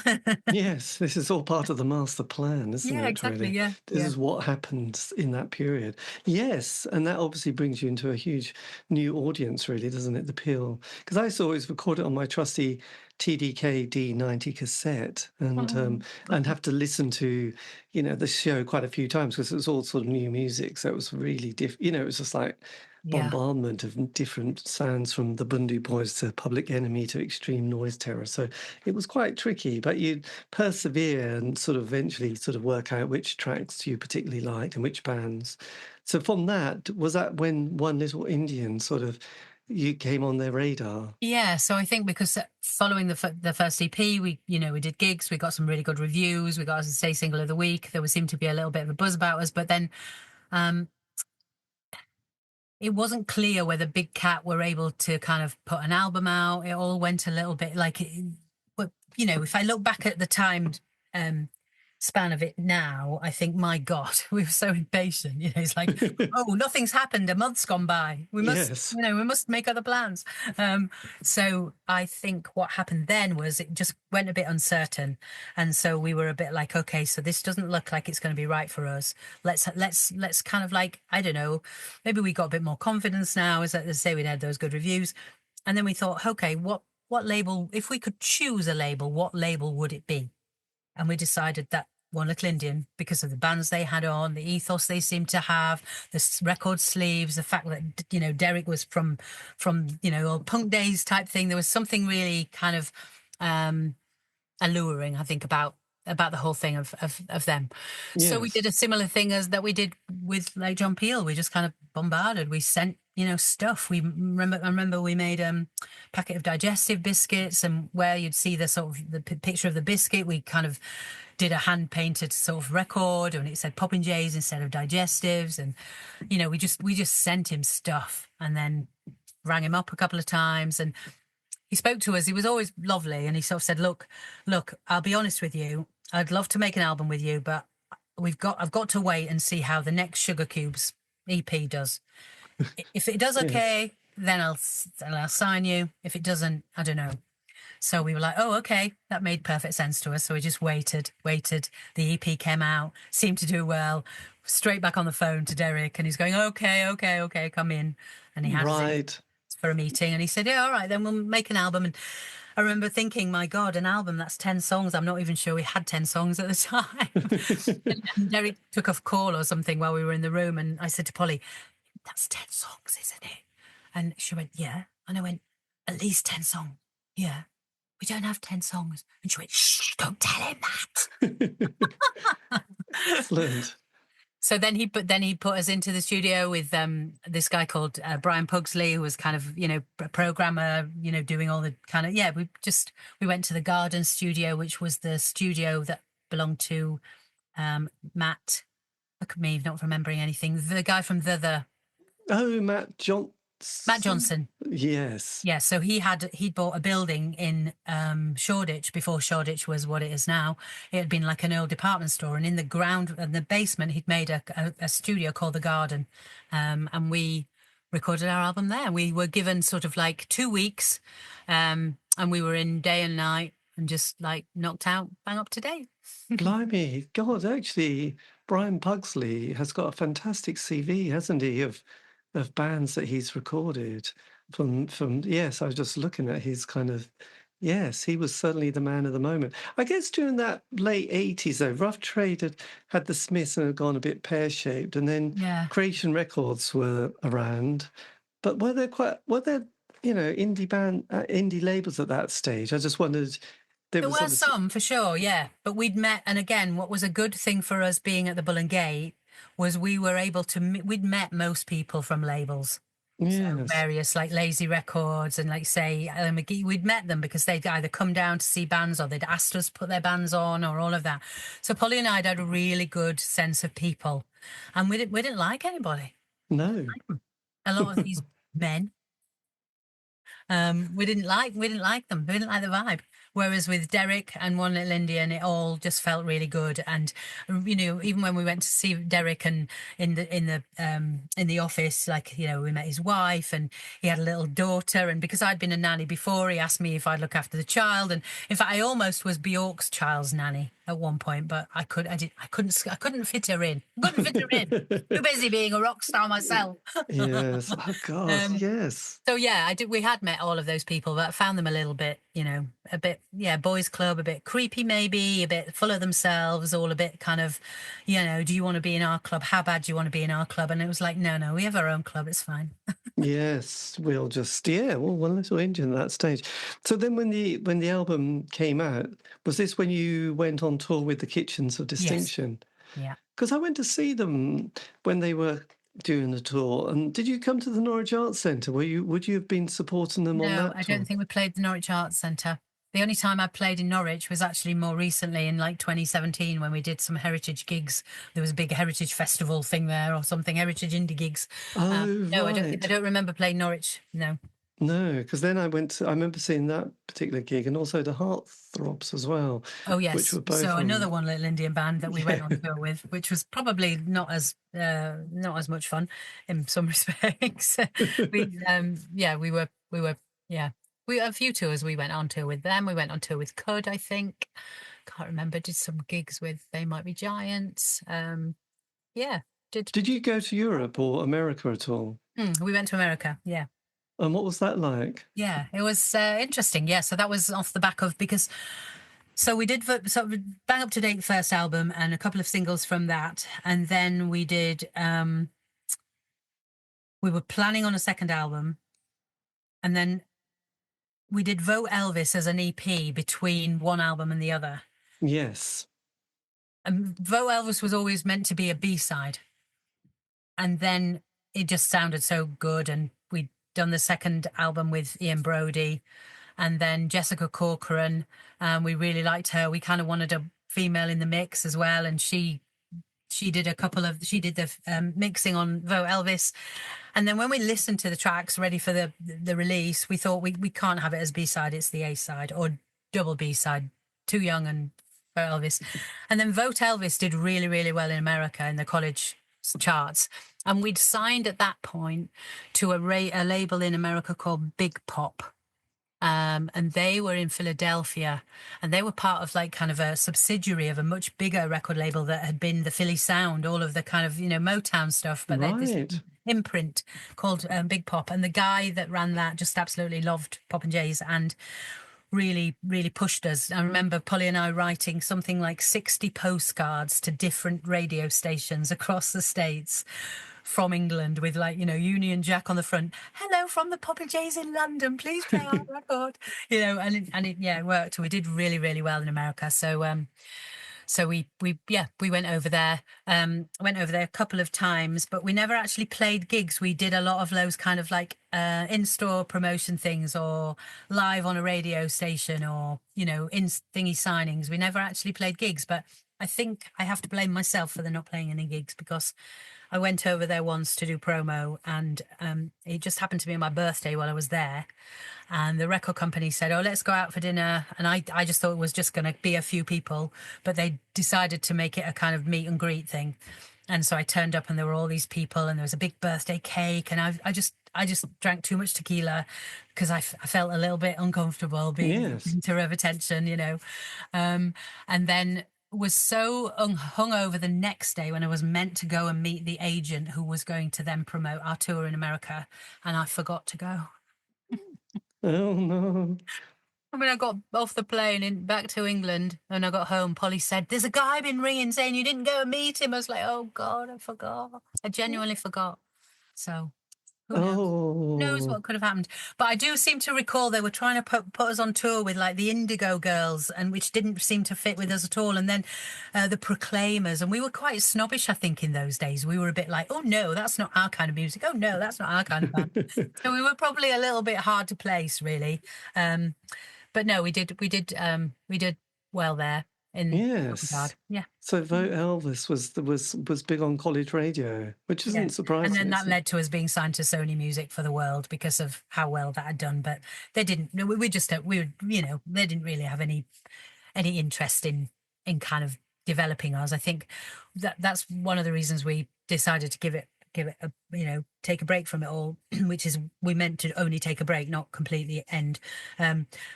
Yes, this is all part of the master plan, isn't it? Yeah, exactly, really? This is what happens in that period. Yes, and that obviously brings you into a huge new audience, really, doesn't it, the Peel? Because I used to always record it on my trusty TDK D90 cassette and have to listen to, the show quite a few times because it was all sort of new music. So it was really it was just like bombardment of different sounds from the Bundu Boys to Public Enemy to Extreme Noise Terror. So it was quite tricky, but you persevere and sort of eventually sort of work out which tracks you particularly liked and which bands. So from that, was that when One Little Indian sort of you came on their radar? Yeah, so I think because following the first EP, we did gigs, we got some really good reviews, we got, as I say, single of the week. There seemed to be a little bit of a buzz about us, but then it wasn't clear whether Big Cat were able to kind of put an album out. It all went a little bit like, but if I look back at the time, span of it now, I think, my God, we were so impatient. It's like, oh, nothing's happened. A month's gone by. We must, Yes. we must make other plans. So I think what happened then was it just went a bit uncertain, and so we were a bit like, okay, so this doesn't look like it's going to be right for us. Let's kind of like, I don't know, maybe we got a bit more confidence now, as I say, we'd had those good reviews, and then we thought, okay, what label? If we could choose a label, what label would it be? And we decided that One Little Indian, because of the bands they had on, the ethos they seemed to have, the record sleeves, the fact that, Derek was from old punk days type thing. There was something really kind of alluring, I think, about the whole thing of them. Yes. So we did a similar thing as that we did with like John Peel. We just kind of bombarded. We sent stuff. I remember we made a packet of digestive biscuits, and where you'd see the sort of the picture of the biscuit, we kind of did a hand painted sort of record, and it said Popinjays instead of digestives, and we just sent him stuff, and then rang him up a couple of times, and he spoke to us. He was always lovely, and he sort of said, look, I'll be honest with you, I'd love to make an album with you, but I've got to wait and see how the next Sugar Cubes EP does. If it does okay, then I'll sign you. If it doesn't, I don't know. So we were like, oh, okay, that made perfect sense to us. So we just waited. The EP came out, seemed to do well. Straight back on the phone to Derek, and he's going, okay, come in. And he had it for a meeting, and he said, yeah, all right, then we'll make an album. And I remember thinking, my God, an album, that's 10 songs. I'm not even sure we had 10 songs at the time. and Derek took a call or something while we were in the room, and I said to Polly, that's 10 songs, isn't it? And she went, yeah. And I went, at least 10 songs. Yeah. We don't have 10 songs. And she went, shh, don't tell him that. Excellent. So then he put us into the studio with this guy called Brian Pugsley, who was kind of, a programmer, doing all the kind of, we went to the Garden studio, which was the studio that belonged to Matt. Look at me, not remembering anything. The guy from the Oh, Matt Johnson. Yes. Yeah, so he'd bought a building in Shoreditch before Shoreditch was what it is now. It had been like an old department store, and in the ground, in the basement, he'd made a studio called the Garden, and we recorded our album there. We were given sort of like 2 weeks, and we were in day and night and just like knocked out, bang up to date. Blimey, God, actually, Brian Pugsley has got a fantastic CV, hasn't he, of bands that he's recorded from yes, I was just looking at his kind of, yes, he was certainly the man of the moment. I guess during that late 80s though, Rough Trade had the Smiths and had gone a bit pear-shaped, and then Creation Records were around, but were there indie labels at that stage? I just wondered. There were some, for sure, yeah. But we'd met, and again, what was a good thing for us being at the Bull and Gate was we were able to, we'd met most people from labels. Yes. So various, like Lazy Records and like, say, McGee, we'd met them because they'd either come down to see bands or they'd asked us to put their bands on or all of that. So Polly and I had a really good sense of people. And we didn't like anybody. No. A lot of these men. We didn't like them. We didn't like the vibe. Whereas with Derek and One Little Indian, it all just felt really good. And even when we went to see Derek and in the office, like we met his wife, and he had a little daughter. And because I'd been a nanny before, he asked me if I'd look after the child. And in fact, I almost was Bjork's child's nanny at one point, but I couldn't fit her in. Couldn't fit her in. Too busy being a rock star myself. Yes. Oh God. Yes. So yeah, we had met all of those people, but I found them a little bit, a bit, boys club, a bit creepy maybe, a bit full of themselves, all a bit kind of, do you want to be in our club? How bad do you want to be in our club? And it was like, no, we have our own club. It's fine. Yes, we'll just, One Little Indian at that stage. So then when the album came out, was this when you went on tour with the Kitchens of Distinction? Yes. Yeah. Because I went to see them when they were doing the tour. And did you come to the Norwich Arts Centre? Would you have been supporting them on that tour? No, I don't think we played the Norwich Arts Centre. The only time I played in Norwich was actually more recently in like 2017 when we did some heritage gigs. There was a big heritage festival thing there or something, heritage indie gigs. Oh, no, right. I don't remember playing Norwich. No. No, because then I remember seeing that particular gig and also the Heartthrobs as well, Oh which yes, were both so another on. one little Indian band that we went Yeah. on tour with, which was probably not as much fun in some respects. Yeah, we a few tours we went on tour with them. We went on tour with Cud, I think. Can't remember. Did some gigs with They Might Be Giants. Yeah, did. Did you go to Europe or America at all? We went to America. Yeah. And what was that like? Yeah, it was interesting. Yeah, so that was off the back of because so we did sort of Bang Up to Date first album and a couple of singles from that, and then we did. We were planning on a second album, and then we did Vote Elvis as an EP between one album and the other. Yes. And Vote Elvis was always meant to be a B-side, and then it just sounded so good, and we'd done the second album with Ian Brody. And then Jessica Corcoran, we really liked her. We kind of wanted a female in the mix as well, and she did the mixing on Vote Elvis. And then when we listened to the tracks ready for the release, we thought we can't have it as B-side, it's the A-side or double B-side, Too Young and Vote Elvis. And then Vote Elvis did really, really well in America in the college charts. And we'd signed at that point to a label in America called Big Pop. And they were in Philadelphia, and they were part of like kind of a subsidiary of a much bigger record label that had been the Philly Sound, all of the kind of Motown stuff, but they had this imprint called Big Pop, and the guy that ran that just absolutely loved Popinjays and really, really pushed us. I remember Polly and I writing something like 60 postcards to different radio stations across the States from England with Union Jack on the front. Hello from the Popinjays in London. Please play our record. It worked. We did really, really well in America. So we went over there. Went over there a couple of times, but we never actually played gigs. We did a lot of those kind of like in-store promotion things or live on a radio station or in thingy signings. We never actually played gigs, but I think I have to blame myself for the not playing any gigs because I went over there once to do promo, and it just happened to be my birthday while I was there. And the record company said, "Oh, let's go out for dinner." And I just thought it was just going to be a few people, but they decided to make it a kind of meet and greet thing. And so I turned up, and there were all these people, and there was a big birthday cake, and I just drank too much tequila because I felt a little bit uncomfortable being the center of attention, and then was so hungover the next day when I was meant to go and meet the agent who was going to then promote our tour in America, and I forgot to go. Oh no. I mean, I got off the plane back to England, and I got home. Polly said, "There's a guy been ringing saying you didn't go and meet him." I was like, "Oh God, I forgot. I genuinely forgot." So who knows? Who knows what could have happened? But I do seem to recall they were trying to put us on tour with like the Indigo Girls, and which didn't seem to fit with us at all. And then the Proclaimers, and we were quite snobbish, I think, in those days. We were a bit like, "Oh no, that's not our kind of music. Oh no, that's not our kind of band." So we were probably a little bit hard to place, really. But no, we did well there. Yes. Yeah. So Vote Elvis was big on college radio, which isn't surprising. And then that led to us being signed to Sony Music for the world because of how well that had done. But they didn't. They didn't really have any interest in kind of developing us. I think that's one of the reasons we decided to give it a, take a break from it all, which is we meant to only take a break, not completely end,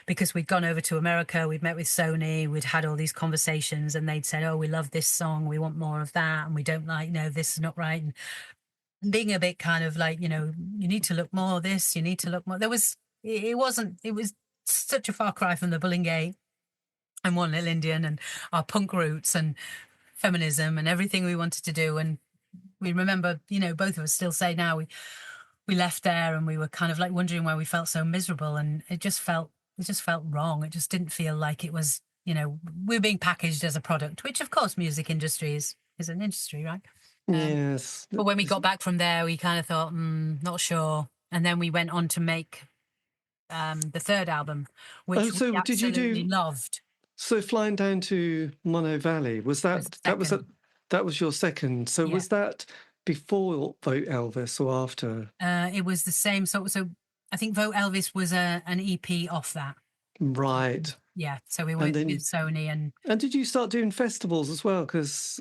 because we'd gone over to America, we'd met with Sony, we'd had all these conversations, and they'd said, "Oh, we love this song, we want more of that, and we don't like, no, this is not right." And being a bit kind of like, you need to look more this, you need to look more. It was such a far cry from the Bullinger and One Little Indian and our punk roots and feminism and everything we wanted to do. And we remember, both of us still say now we left there and we were kind of like wondering why we felt so miserable, and it just felt wrong. It just didn't feel like it was, we're being packaged as a product, which of course music industry is an industry, right? Yes. But when we got back from there, we kind of thought, not sure. And then we went on to make the third album, which we absolutely loved. So Flying Down to Mono Valley, was that was your second. So was that before Vote Elvis or after? It was the same. So I think Vote Elvis was an EP off that. Right. Yeah, so we And worked then with Sony and did you start doing festivals as well? Because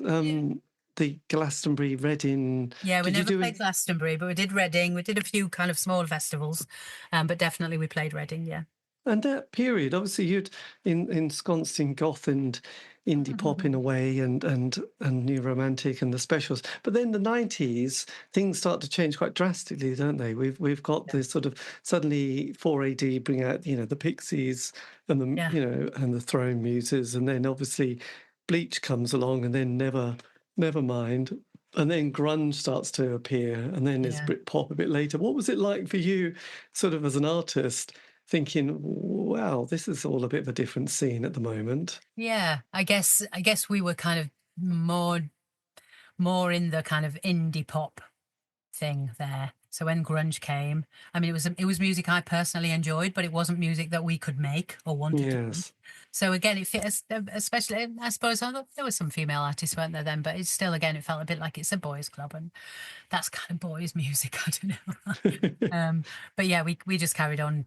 the Glastonbury, Reading. yeah, we Did you never do played Glastonbury, but we did Reading. We did a few kind of small festivals, but definitely we played Reading. Yeah. And that period, obviously, you'd ensconced in goth and indie pop in a way, and new romantic and the specials. But then the 90s, things start to change quite drastically, don't they? We've got this sort of suddenly 4AD bring out, the Pixies and the Yeah. and the Throne Muses, and then obviously Bleach comes along, and then never mind. And then grunge starts to appear, and then there's Yeah. Britpop a bit later. What was it like for you, sort of as an artist, thinking, wow, this is all a bit of a different scene at the moment? Yeah, I guess we were kind of more in the kind of indie pop thing there. So when grunge came, I mean, it was music I personally enjoyed, but it wasn't music that we could make or wanted to make. Yes. So again, it fit us, especially, I suppose, there were some female artists, weren't there then? But it's still, again, it felt a bit like it's a boys' club, and that's kind of boys' music. I don't know. But yeah, we just carried on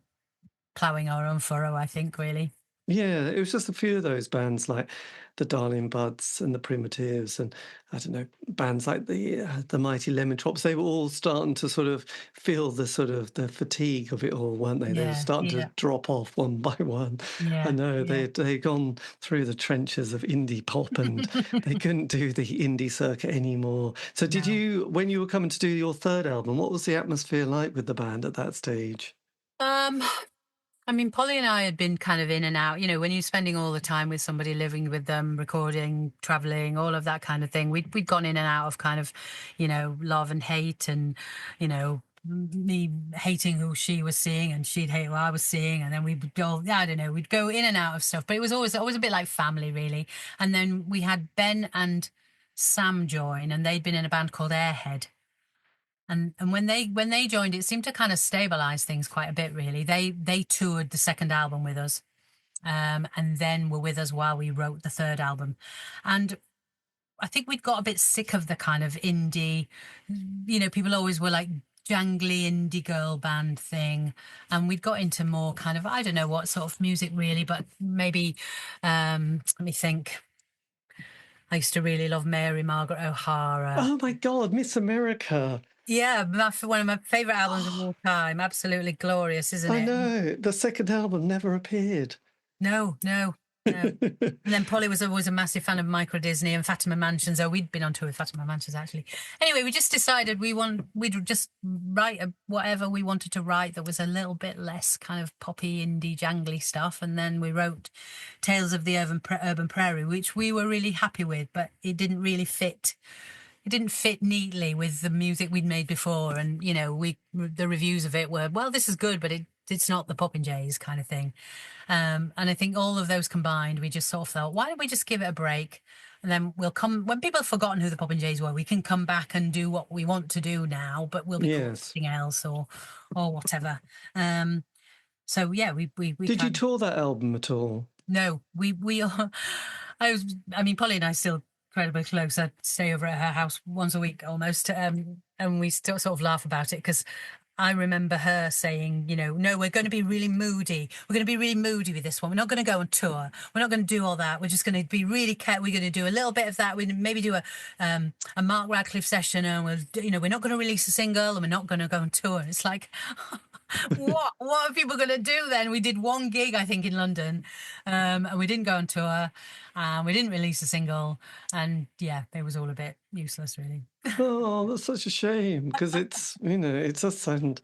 ploughing our own furrow, I think, really. Yeah, it was just a few of those bands like the Darling Buds and the Primitives, and I don't know, bands like the Mighty Lemon Drops. They were all starting to sort of feel the sort of the fatigue of it all, weren't they? They were Yeah, starting to yeah, drop off one by one. I yeah, know yeah. they'd gone through the trenches of indie pop, and they couldn't do the indie circuit anymore. So did No. you, when you were coming to do your third album, what was the atmosphere like with the band at that stage? Um, I mean, Polly and I had been kind of in and out. When you're spending all the time with somebody, living with them, recording, traveling, all of that kind of thing, we'd gone in and out of kind of, love and hate, and me hating who she was seeing, and she'd hate who I was seeing, and then we'd go, I don't know, we'd go in and out of stuff. But it was always a bit like family, really. And then we had Ben and Sam join, and they'd been in a band called Airhead. And when they joined, it seemed to kind of stabilize things quite a bit, really. They toured the second album with us, and then were with us while we wrote the third album. And I think we'd got a bit sick of the kind of indie, people always were like jangly indie girl band thing, and we'd got into more kind of, I don't know what sort of music really, but maybe let me think. I used to really love Mary Margaret O'Hara. Oh my God, Miss America. Yeah, one of my favorite albums of all time. Absolutely glorious, isn't I it? know. The second album never appeared. No, no, no. And then Polly was always a massive fan of Micro Disney and Fatima Mansions. Oh, we'd been on tour with Fatima Mansions, actually. Anyway, we just decided we'd just write whatever we wanted to write that was a little bit less kind of poppy, indie, jangly stuff. And then we wrote Tales of the Urban Prairie, which we were really happy with, but it didn't really fit. It didn't fit neatly with the music we'd made before, and the reviews of it were, well, this is good, but it's not the Popinjays kind of thing. And I think all of those combined, we just sort of thought, why don't we just give it a break, and then we'll come when people have forgotten who the Popinjays were, we can come back and do what we want to do now, but we'll be called something else or whatever. So yeah, we Did you tour that album at all? No, I mean, Polly and I still incredibly close. I'd stay over at her house once a week almost, and we still sort of laugh about it because I remember her saying, no, we're going to be really moody. We're going to be really moody with this one. We're not going to go on tour. We're not going to do all that. We're just going to be really we're going to do a little bit of that. We maybe do a Mark Radcliffe session, and we're not going to release a single, and we're not going to go on tour. And it's like, what are people going to do then? We did one gig, I think, in London, and we didn't go on tour, and we didn't release a single, and yeah, it was all a bit useless, really. Oh, that's such a shame, because it does sound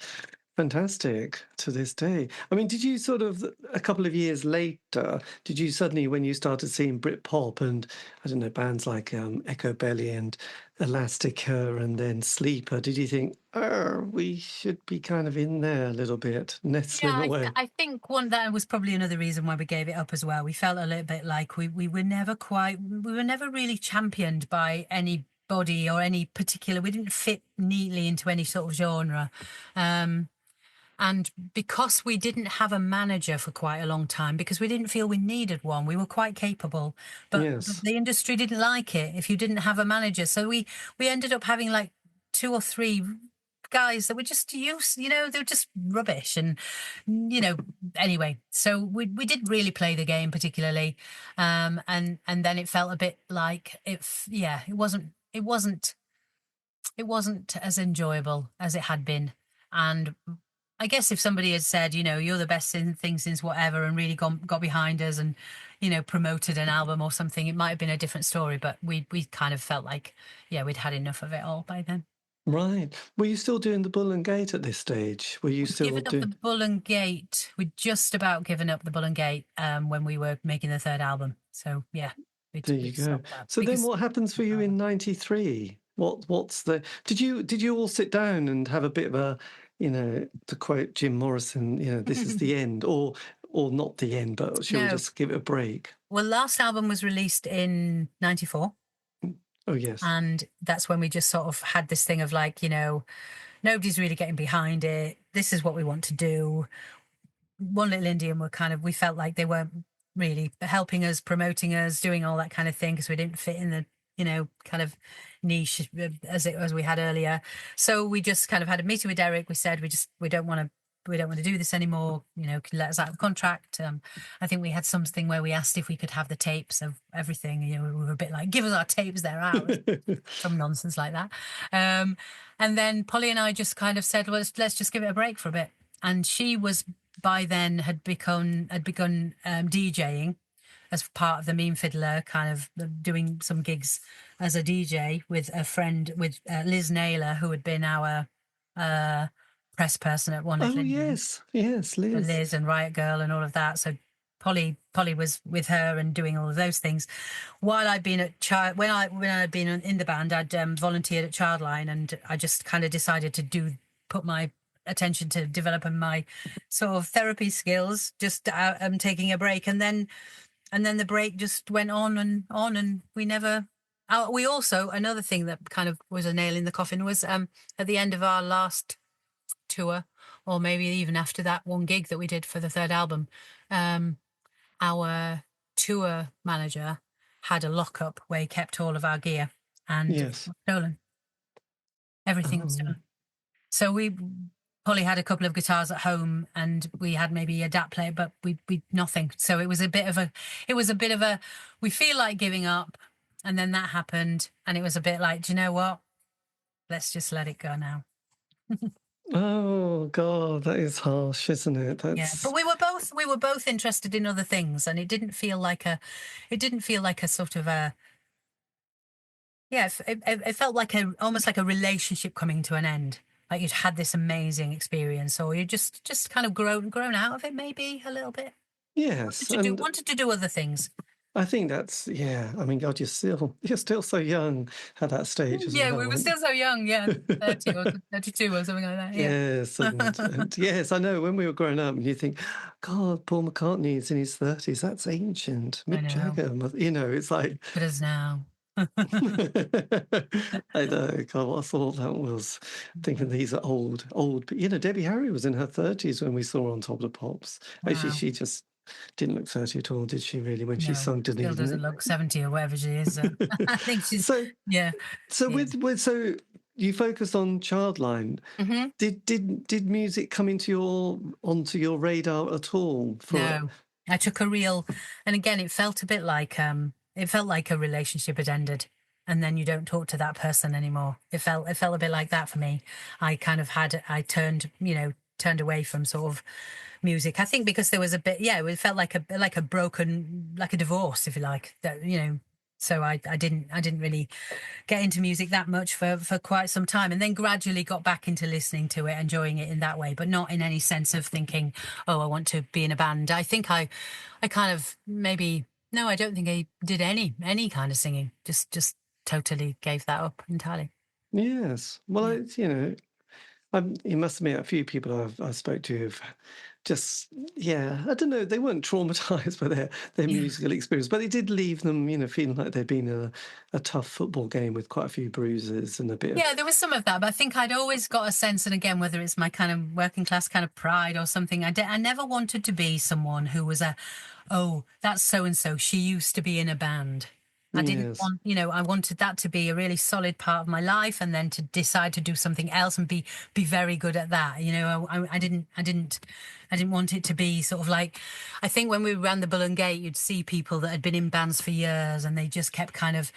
fantastic to this day. I mean, did you sort of, a couple of years later, did you suddenly, when you started seeing Britpop and, I don't know, bands like Echo Belly and Elastica and then Sleeper, did you think, we should be kind of in there a little bit, nestling away? I think that was probably another reason why we gave it up as well. We felt a little bit like we were never really championed by anybody or any particular, we didn't fit neatly into any sort of genre. And because we didn't have a manager for quite a long time, because we didn't feel we needed one, we were quite capable, but the industry didn't like it if you didn't have a manager. So we ended up having like 2 or 3 guys that were just used, they were just rubbish. And, anyway, so we didn't really play the game particularly. And then it felt a bit like it wasn't as enjoyable as it had been. And I guess if somebody had said, you're the best thing since whatever, and really got behind us and, promoted an album or something, it might have been a different story. But we kind of felt like, we'd had enough of it all by then. Right. Were you still doing the Bull and Gate at this stage? Were you still Given up doing the Bull and Gate? We'd just about given up the Bull and Gate when we were making the third album. So yeah, there you go. So then what happens for you in 93? What's the did you all sit down and have a bit of a, to quote Jim Morrison, this is the end, or not the end, but shall we just give it a break? Well, last album was released in 94. Oh, yes. And that's when we just sort of had this thing of like, nobody's really getting behind it. This is what we want to do. One Little Indian we felt like they weren't really helping us, promoting us, doing all that kind of thing, because we didn't fit in the, kind of niche as we had earlier. So we just kind of had a meeting with Derek. We said, we don't want to do this anymore. Can you let us out of contract? I think we had something where we asked if we could have the tapes of everything. We were a bit like, give us our tapes, they're ours. Some nonsense like that. And then Polly and I just kind of said, well, let's just give it a break for a bit. And she was by then had begun DJing as part of the Mean Fiddler, kind of doing some gigs as a DJ with a friend, with Liz Naylor, who had been our press person at One Little Indian. Yes, Liz. Liz and Riot Girl and all of that. So Polly was with her and doing all of those things. While I'd been at when I'd been in the band, I'd volunteered at Childline, and I just kind of decided to put my attention to developing my sort of therapy skills, just taking a break, and then the break just went on, and we never. We also, another thing that kind of was a nail in the coffin was at the end of our last tour, or maybe even after that one gig that we did for the third album, our tour manager had a lockup where he kept all of our gear, and it was stolen. Everything was stolen. So Polly had a couple of guitars at home, and we had maybe a DAT player, but we nothing. So it was a bit of a we feel like giving up, and then that happened, and it was a bit like, do you know what? Let's just let it go now. Oh God, that is harsh, isn't it? Yeah, but we were both interested in other things, and it didn't feel like a sort of a. Yeah, it felt like almost like a relationship coming to an end. Like you'd had this amazing experience, or you just kind of grown out of it, maybe a little bit. Yes, wanted to do other things. I think that's, I mean, God, you're still so young at that stage as well. We were still so young, 30 or 32 or something like that. Yeah. Yes, and yes, I know. When we were growing up, and you think, God, Paul McCartney is in his 30s. That's ancient. Mick Jagger, it's like. It is now. I know, God, what I thought that was. Thinking these are old. But, Debbie Harry was in her 30s when we saw her on Top of the Pops. Wow. Actually, she just didn't look 30 at all, did she, really, when she sung Didn't Still doesn't look 70 or whatever she is. I think she's... So you focused on Childline. Mm-hmm. Did music come onto your radar at all? No. I took a real... And again, it felt a bit like... It felt like a relationship had ended, and then you don't talk to that person anymore. It felt a bit like that for me. I kind of turned away from sort of music. I think because there was a bit, it felt like a broken, like a divorce, if you like. That, so I didn't really get into music that much for quite some time, and then gradually got back into listening to it, enjoying it in that way, but not in any sense of thinking, oh, I want to be in a band. I think I kind of maybe. No, I don't think I did any kind of singing. Just totally gave that up entirely. Yes. Well, you must admit, a few people I spoke to have just, I don't know, they weren't traumatised by their musical experience, but it did leave them, feeling like they'd been in a tough football game with quite a few bruises and a bit of... there was some of that, but I think I'd always got a sense, and again, whether it's my kind of working class kind of pride or something, I never wanted to be someone who was oh, that's so-and-so, she used to be in a band. I didn't Yes. want, I wanted that to be a really solid part of my life, and then to decide to do something else and be very good at that. I didn't want it to be sort of like, I think when we ran the Bull and Gate, you'd see people that had been in bands for years and they just kept kind of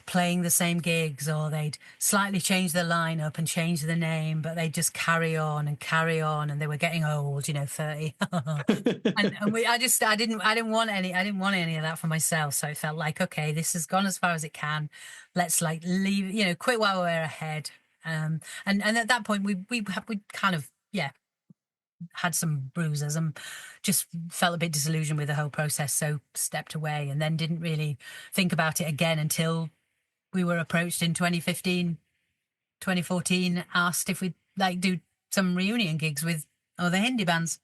playing the same gigs, or they'd slightly change the lineup and change the name, but they'd just carry on, and they were getting old, 30. I didn't want any of that for myself. So I felt like, okay, this has gone as far as it can. Let's like leave, quit while we're ahead. And at that point we kind of, had some bruises and just felt a bit disillusioned with the whole process. So stepped away, and then didn't really think about it again until we were approached in 2015, 2014, asked if we'd like do some reunion gigs with other Hindi bands.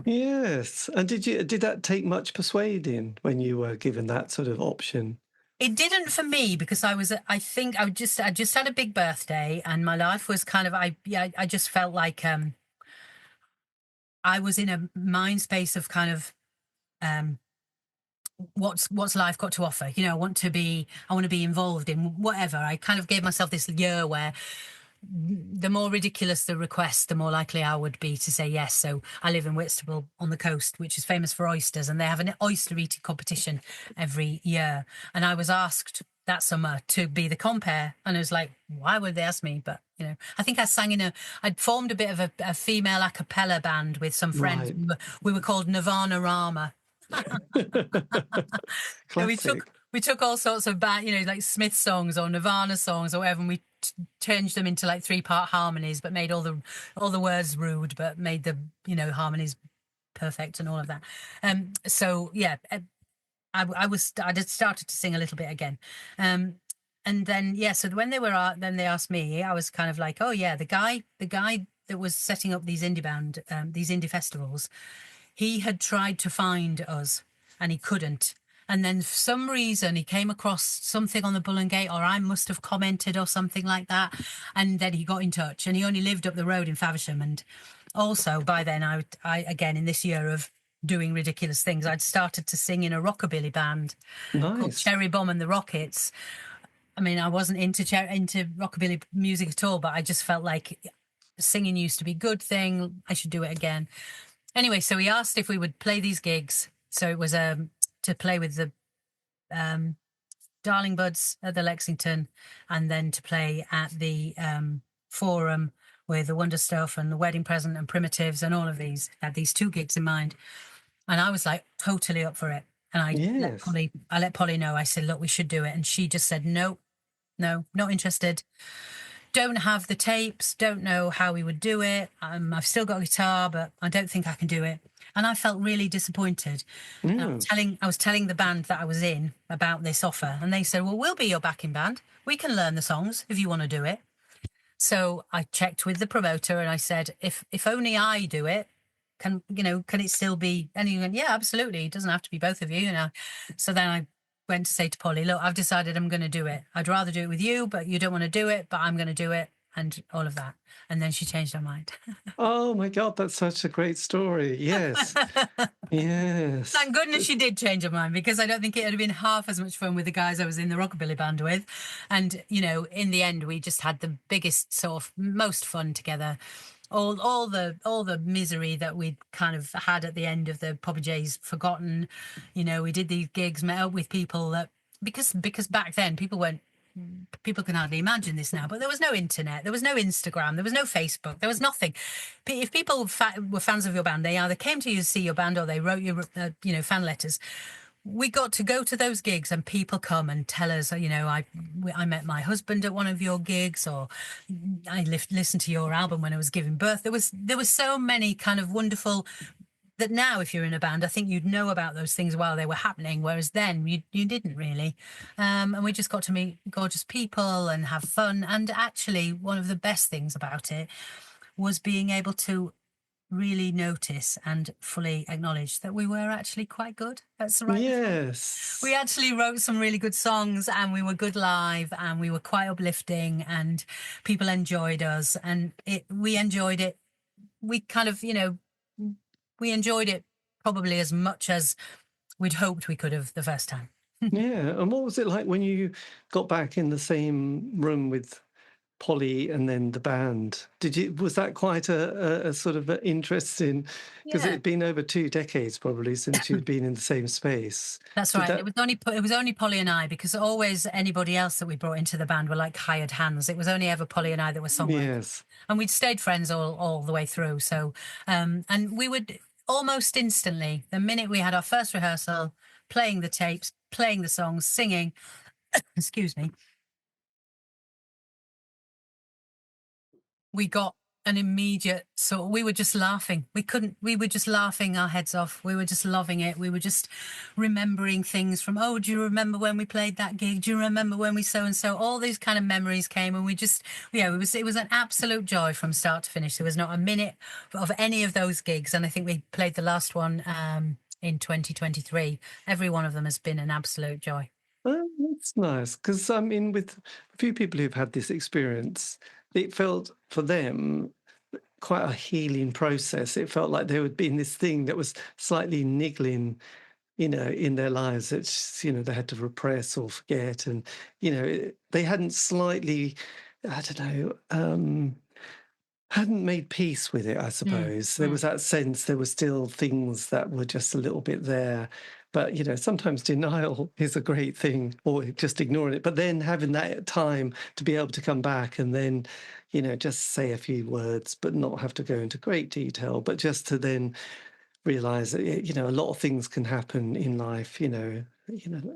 Yes. And did that take much persuading when you were given that sort of option? It didn't for me, because I just had a big birthday, and my life was kind of, I just felt like I was in a mind space of kind of what's life got to offer. I want to be involved in whatever. I kind of gave myself this year where the more ridiculous the request, the more likely I would be to say yes. So I live in Whitstable on the coast, which is famous for oysters, and they have an oyster eating competition every year. And I was asked that summer to be the compere, and I was like, why would they ask me? But I think I sang I'd formed a bit of a female a cappella band with some friends. Right. We were called Nirvana Rama. Classic. We took all sorts of like Smith songs or Nirvana songs or whatever, and we changed them into like 3-part harmonies, but made all the words rude, but made the harmonies perfect and all of that. So yeah, I had started to sing a little bit again, and then so when they asked me, I was kind of like, oh yeah, the guy that was setting up these indie festivals, he had tried to find us and he couldn't. And then for some reason he came across something on the Bull and Gate, or I must have commented or something like that. And then he got in touch, and he only lived up the road in Faversham. And also by then I again, in this year of doing ridiculous things, I'd started to sing in a rockabilly band called Nice. Cherry Bomb and the Rockets. I mean, I wasn't into rockabilly music at all, but I just felt like singing used to be a good thing. I should do it again. Anyway, so he asked if we would play these gigs. So it was to play with the Darling Buds at the Lexington, and then to play at the Forum with the Wonder Stuff and the Wedding Present and Primitives, and all of these. Had these 2 gigs in mind, and I was like totally up for it. And I let Polly know. I said, look, we should do it, and she just said, no, not interested. Don't have the tapes, don't know how we would do it. I've still got a guitar, but I don't think I can do it. And I felt really disappointed. And I was telling the band that I was in about this offer, and they said, well, we'll be your backing band. We can learn the songs if you want to do it. So I checked with the promoter, and I said, if only I do it, can it still be? And he went, yeah, absolutely. It doesn't have to be both of you, So then I went to say to Polly, look, I've decided I'm going to do it. I'd rather do it with you, but you don't want to do it, but I'm going to do it, and all of that. And then she changed her mind. Oh my God, that's such a great story. Yes. Yes. Thank goodness she did change her mind, because I don't think it would have been half as much fun with the guys I was in the rockabilly band with. And, in the end, we just had the biggest sort of most fun together. All the misery that we'd kind of had at the end of the Popinjays forgotten. We did these gigs, met up with people that, because back then people can hardly imagine this now, but there was no internet, there was no Instagram, there was no Facebook, there was nothing. If people were fans of your band, they either came to you to see your band, or they wrote you fan letters. We got to go to those gigs, and people come and tell us, I met my husband at one of your gigs, or I listened to your album when I was giving birth. There was so many kind of wonderful, that now if you're in a band, I think you'd know about those things while they were happening, whereas then you didn't really. And we just got to meet gorgeous people and have fun. And actually, one of the best things about it was being able to really notice and fully acknowledge that we were actually quite good. That's the right. Yes. We actually wrote some really good songs, and we were good live, and we were quite uplifting, and people enjoyed us, and we enjoyed it. We kind of, we enjoyed it probably as much as we'd hoped we could have the first time. Yeah. And what was it like when you got back in the same room with Polly and then the band? Was that quite a sort of interesting, because it Yeah. had been over 2 decades probably since you'd been in the same space. That's Did right. And that? it was only Polly and I, because always anybody else that we brought into the band were like hired hands. It was only ever Polly and I that were songwriters. Yes. And we'd stayed friends all the way through. So and we would almost instantly, the minute we had our first rehearsal, playing the tapes, playing the songs, singing, excuse me, we got an immediate sort. We were just laughing. We were just laughing our heads off. We were just loving it. We were just remembering things from, oh, do you remember when we played that gig? Do you remember when we so and so? All these kind of memories came, and we just, yeah, it was an absolute joy from start to finish. There was not a minute of any of those gigs, and I think we played the last one in 2023. Every one of them has been an absolute joy. Oh, that's nice. Because I mean, with a few people who've had this experience, it felt for them quite a healing process. It felt like there had been this thing that was slightly niggling, in their lives that, they had to repress or forget. And, they hadn't slightly, I don't know, hadn't made peace with it, I suppose. There was that sense there were still things that were just a little bit there. But, sometimes denial is a great thing, or just ignoring it. But then having that time to be able to come back and then, just say a few words, but not have to go into great detail, but just to then realize that, a lot of things can happen in life,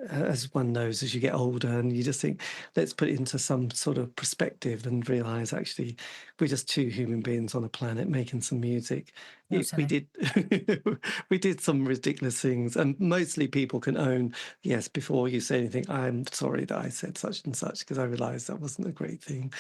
as one knows as you get older, and you just think, let's put it into some sort of perspective and realize actually we're just two human beings on a planet making some music. We Totally. did we did some ridiculous things, and mostly people can own, yes, before you say anything, I'm sorry that I said such and such, because I realized that wasn't a great thing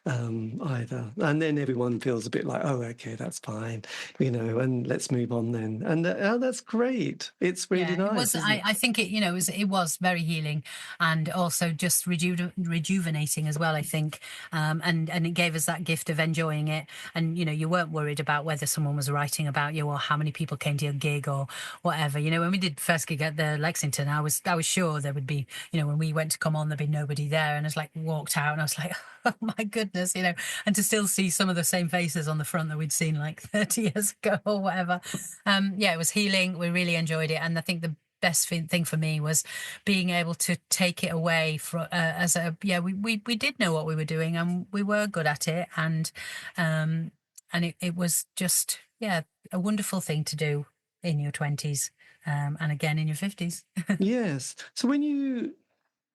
either. And then everyone feels a bit like, oh, okay, that's fine, and let's move on then. And oh, that's great. It's really Yeah, it nice, was. isn't it? I think it was very healing, and also just rejuvenating as well. I think, and it gave us that gift of enjoying it. And you weren't worried about whether someone was writing about you or how many people came to your gig or whatever. When we did first gig at the Lexington, I was sure there would be. When we went to come on, there'd be nobody there, and I was like walked out, and I was like, oh my goodness, and to still see some of the same faces on the front that we'd seen like 30 years ago or whatever. Yeah, it was healing. We really enjoyed it, and I think the best thing for me was being able to take it away from as a we did know what we were doing, and we were good at it, and it was just a wonderful thing to do in your 20s, and again in your 50s. Yes. So when you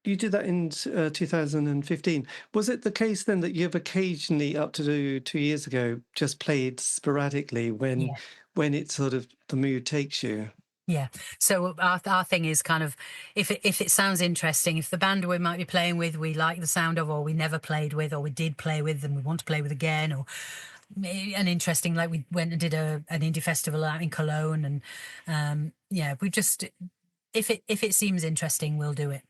did that in 2015, was it the case then that you've occasionally, up to 2 years ago, just played sporadically when Yeah. it sort of the mood takes you? Yeah. So our thing is kind of, if it sounds interesting, if the band we might be playing with we like the sound of, or we never played with, or we did play with and we want to play with again, or an interesting, like we went and did an indie festival out in Cologne, and we just, if it seems interesting, we'll do it.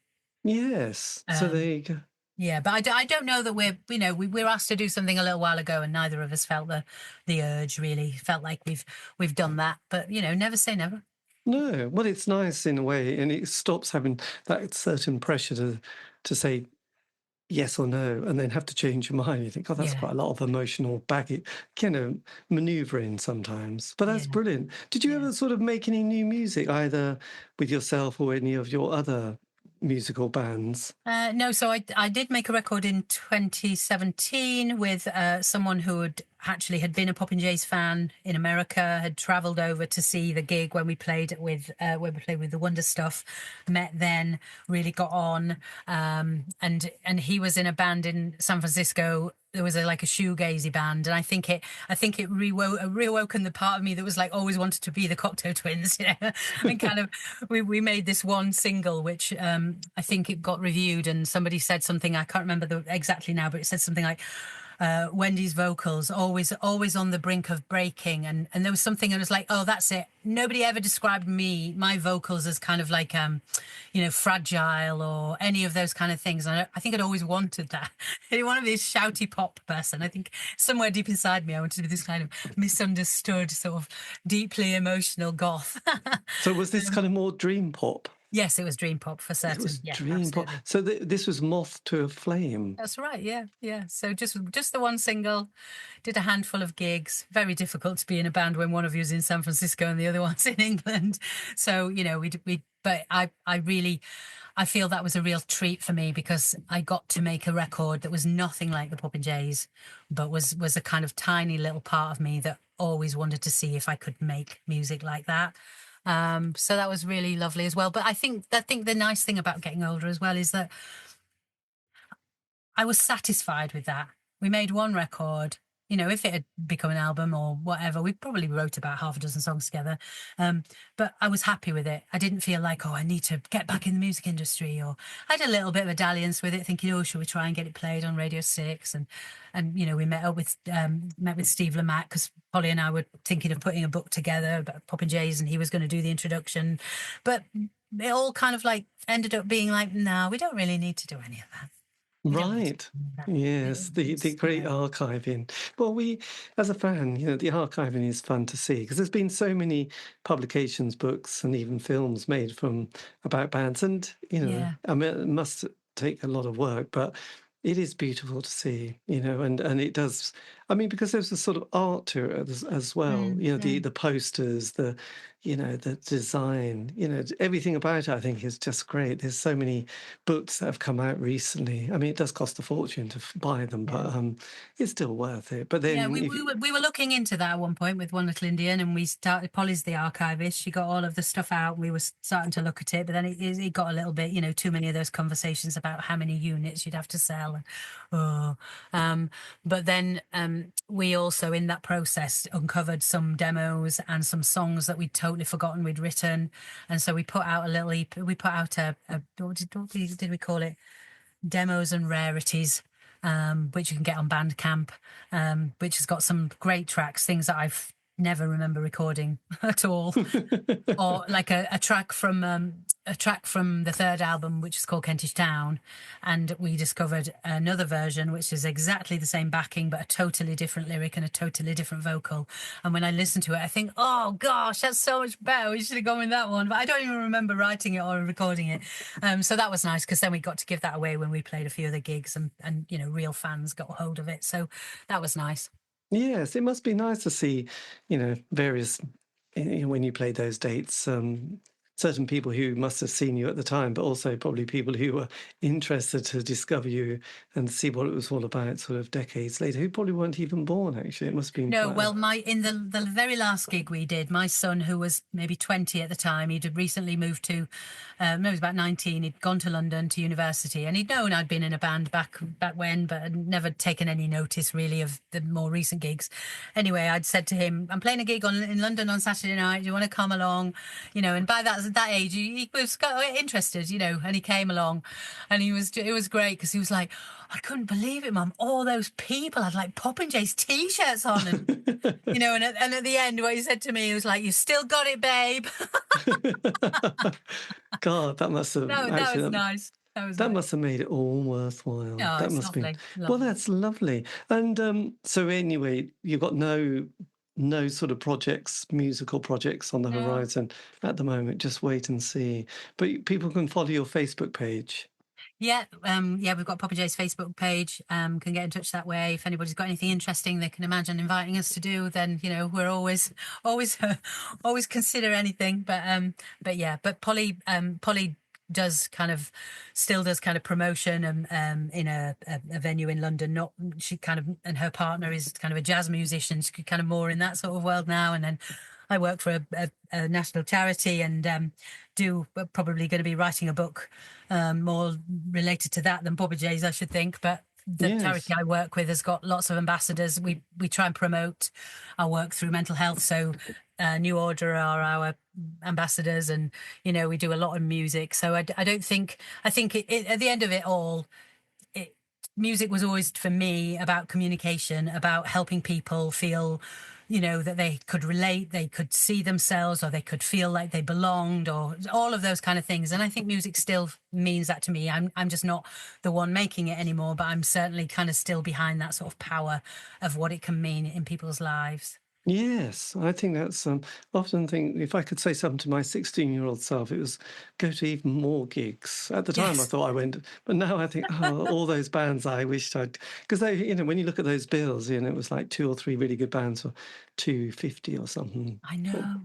Yes. So there you go. Yeah, but I don't know that we were asked to do something a little while ago, and neither of us felt the urge. Really felt like we've done that, but never say never. No, well, it's nice in a way, and it stops having that certain pressure to say yes or no, and then have to change your mind. You think, oh, that's Yeah, quite a lot of emotional baggage, manoeuvring sometimes. But that's yeah, brilliant. Did you yeah. ever sort of make any new music, either with yourself or any of your other musical bands? No, so I did make a record in 2017 with someone who had been a Popinjays fan in America, had travelled over to see the gig when we played with the Wonder Stuff, met then, really got on, and he was in a band in San Francisco. There was like a shoegazy band, and I think it reawoken the part of me that was like always wanted to be the Cocteau Twins, and kind of we made this one single which I think it got reviewed, and somebody said something, I can't remember exactly now, but it said something like Wendy's vocals always on the brink of breaking, and there was something, and it was like, oh, that's it. Nobody ever described my vocals as kind of like fragile or any of those kind of things, and I think I'd always wanted that. I didn't want to be a shouty pop person. I think somewhere deep inside me I wanted to be this kind of misunderstood, sort of deeply emotional goth. So was this kind of more dream pop? Yes, it was dream pop for certain. It was Yeah, dream pop. absolutely. So this was Moth to a Flame. That's right. Yeah, yeah. So just the one single, did a handful of gigs. Very difficult to be in a band when one of you's in San Francisco and the other one's in England. So but I really, I feel that was a real treat for me because I got to make a record that was nothing like the Popinjays, but was a kind of tiny little part of me that always wanted to see if I could make music like that. So that was really lovely as well. But I think the nice thing about getting older as well is that I was satisfied with that. We made one record. You know, if it had become an album or whatever, we probably wrote about half a dozen songs together. But I was happy with it. I didn't feel like, oh, I need to get back in the music industry. Or I had a little bit of a dalliance with it, thinking, oh, should we try and get it played on Radio 6? And you know, we met with Steve Lamacq because Polly and I were thinking of putting a book together about Popinjays, and he was going to do the introduction. But it all kind of like ended up being like, no, we don't really need to do any of that. Right. Yes, the great archiving. Well, we, as a fan, you know, the archiving is fun to see because there's been so many publications, books, and even films made from about bands, and you know, I mean, it must take a lot of work, but it is beautiful to see, you know, and it does. I mean, because there's a sort of art to it as well. You know, the posters, the you know, the design, you know, everything about it, I think, is just great. There's so many books that have come out recently. I mean, it does cost a fortune to buy them, but it's still worth it. But then, we were looking into that at one point with One Little Indian, and we started. Polly's the archivist. She got all of the stuff out. We were starting to look at it, but then it got a little bit, you know, too many of those conversations about how many units you'd have to sell. But then we also, in that process, uncovered some demos and some songs that we'd totally forgotten we'd written, and so we put out a little EP. We put out a what did we call it? Demos and Rarities, which you can get on Bandcamp, which has got some great tracks, things that I've never remember recording at all, or like a track from the third album, which is called Kentish Town, and we discovered another version which is exactly the same backing but a totally different lyric and a totally different vocal. And when I listen to it, I think, oh gosh, that's so much better. We should have gone with that one, but I don't even remember writing it or recording it. So that was nice because then we got to give that away when we played a few of the gigs, and you know, real fans got hold of it. So that was nice. Yes, it must be nice to see, you know, various, you know, when you play those dates, certain people who must have seen you at the time, but also probably people who were interested to discover you and see what it was all about sort of decades later, who probably weren't even born, actually. It must have been... No, well, in the very last gig we did, my son, who was maybe 20 at the time, he'd recently moved to, no, he was about 19, he'd gone to London to university, and he'd known I'd been in a band back when, but had never taken any notice really of the more recent gigs. Anyway, I'd said to him, I'm playing a gig in London on Saturday night, do you want to come along? You know, and by that age, he was interested, you know, and he came along, and it was great because he was like, I couldn't believe it, Mum. All those people had like Popinjays t-shirts on, and you know, and at the end, what he said to me, he was like, "You still got it, babe." God, that must have that was nice. That must have made it all worthwhile. Oh, that must lovely, be lovely. Well, that's lovely. And so anyway, you've got no sort of musical projects on the horizon at the moment. Just wait and see. But people can follow your Facebook page. Yeah, we've got Popinjays Facebook page. Can get in touch that way. If anybody's got anything interesting they can imagine inviting us to do, then you know we're always consider anything. But Polly still does kind of promotion in a venue in London. And her partner is kind of a jazz musician. She's kind of more in that sort of world now. And then I work for a national charity and probably going to be writing a book more related to that than Popinjays, I should think. But the charity I work with has got lots of ambassadors. We try and promote our work through mental health. So New Order are our ambassadors, and you know we do a lot of music. So I think at the end of it all, music was always for me about communication, about helping people feel, you know, that they could relate, they could see themselves, or they could feel like they belonged, or all of those kind of things. And I think music still means that to me. I'm just not the one making it anymore, but I'm certainly kind of still behind that sort of power of what it can mean in people's lives. Yes, I think that's often think if I could say something to my 16-year-old self, it was go to even more gigs. At the time, I Yes, thought I went, but now I think, oh, all those bands I wished I'd, because they, when you look at those bills, it was like two or three really good bands for 250 or something. I know.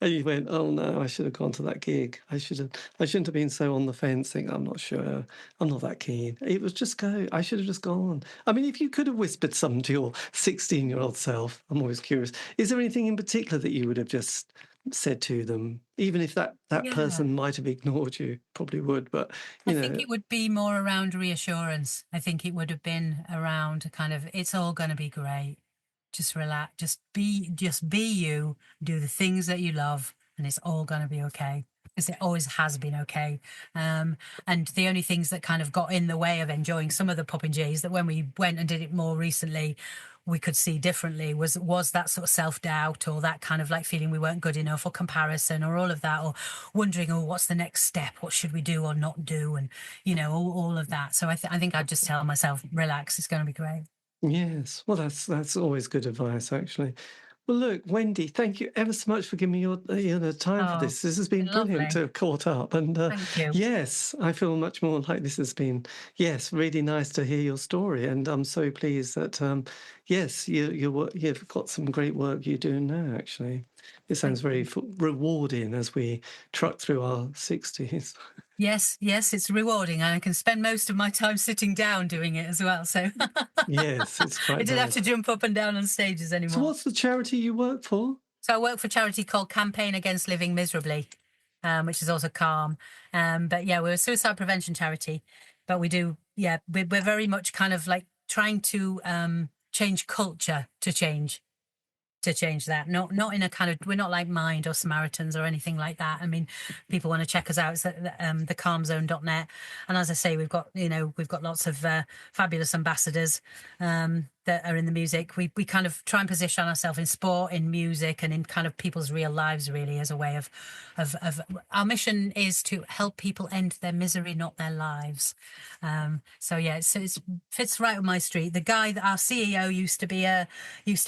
And you went, oh no, I should have gone to that gig. I shouldn't have been so on the fence, thinking, I'm not sure, I'm not that keen. It was just go. I should have just gone. I mean, if you could have whispered something to your 16-year-old self, I'm always curious. Is there anything in particular that you would have just said to them, even if that Yeah. person might have ignored you? Probably would, but I think it would be more around reassurance. I think it would have been around kind of, it's all going to be great. Just relax, just be you, do the things that you love, and it's all going to be okay. Because it always has been okay. And the only things that kind of got in the way of enjoying some of the Popinjays, that when we went and did it more recently, we could see differently, was that sort of self-doubt, or that kind of like feeling we weren't good enough, or comparison, or all of that, or wondering, oh, what's the next step, what should we do or not do, and all of that. So I think I'd just tell myself, relax, it's going to be great. yes, well, that's always good advice, actually. Well, look, Wendy, thank you ever so much for giving me your time for Oh, this. This has it's been been brilliant lovely. to have caught up, and Thank you. yes, I feel much more like this has been really nice to hear your story, and I'm so pleased that yes, you've got some great work you're doing now. Actually, it sounds Thank very you. rewarding as we truck through our 60s. Yes, yes, it's rewarding, and I can spend most of my time sitting down doing it as well. So Yes, it's I quite didn't have to nice. jump up and down on stages So, anymore. what's the charity you work for? So I work for a charity called Campaign Against Living Miserably, which is also Calm. But yeah, we're a suicide prevention charity. But we do, yeah, we're very much kind of like trying to change culture to change that. Not in a kind of, we're not like Mind or Samaritans or anything like that. I mean, people want to check us out. It's thecalmzone.net. And as I say, we've got lots of fabulous ambassadors that are in the music. We kind of try and position ourselves in sport, in music, and in kind of people's real lives, really, as a way of our mission is to help people end their misery, not their lives. So yeah, it's fits right on my street. The guy that our CEO used to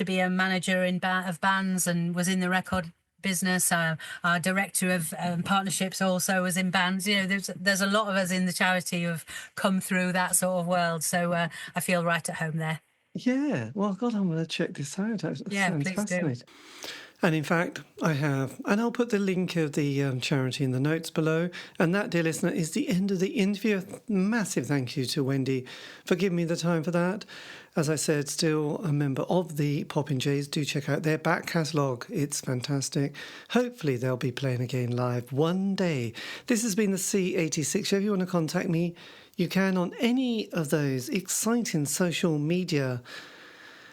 be a manager of bands and was in the record business. Our director of partnerships also was in bands. There's a lot of us in the charity who have come through that sort of world. So I feel right at home there. Yeah, well, God, I'm going to check this out. That Yeah, sounds please do. fascinating. And in fact, I have, and I'll put the link of the charity in the notes below. And that, dear listener, is the end of the interview. A massive thank you to Wendy for giving me the time for that. As I said, still a member of the Popinjays. Do check out their back catalogue. It's fantastic. Hopefully they'll be playing again live one day. This has been the C86 show. If you want to contact me, you can on any of those exciting social media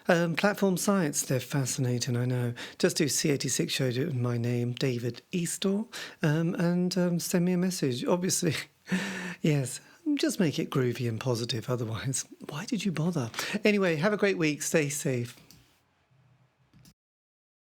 platform sites. They're fascinating, I know. Just do C86 show in my name, David Eastaugh, and send me a message. Obviously, yes, just make it groovy and positive. Otherwise, why did you bother? Anyway, have a great week. Stay safe.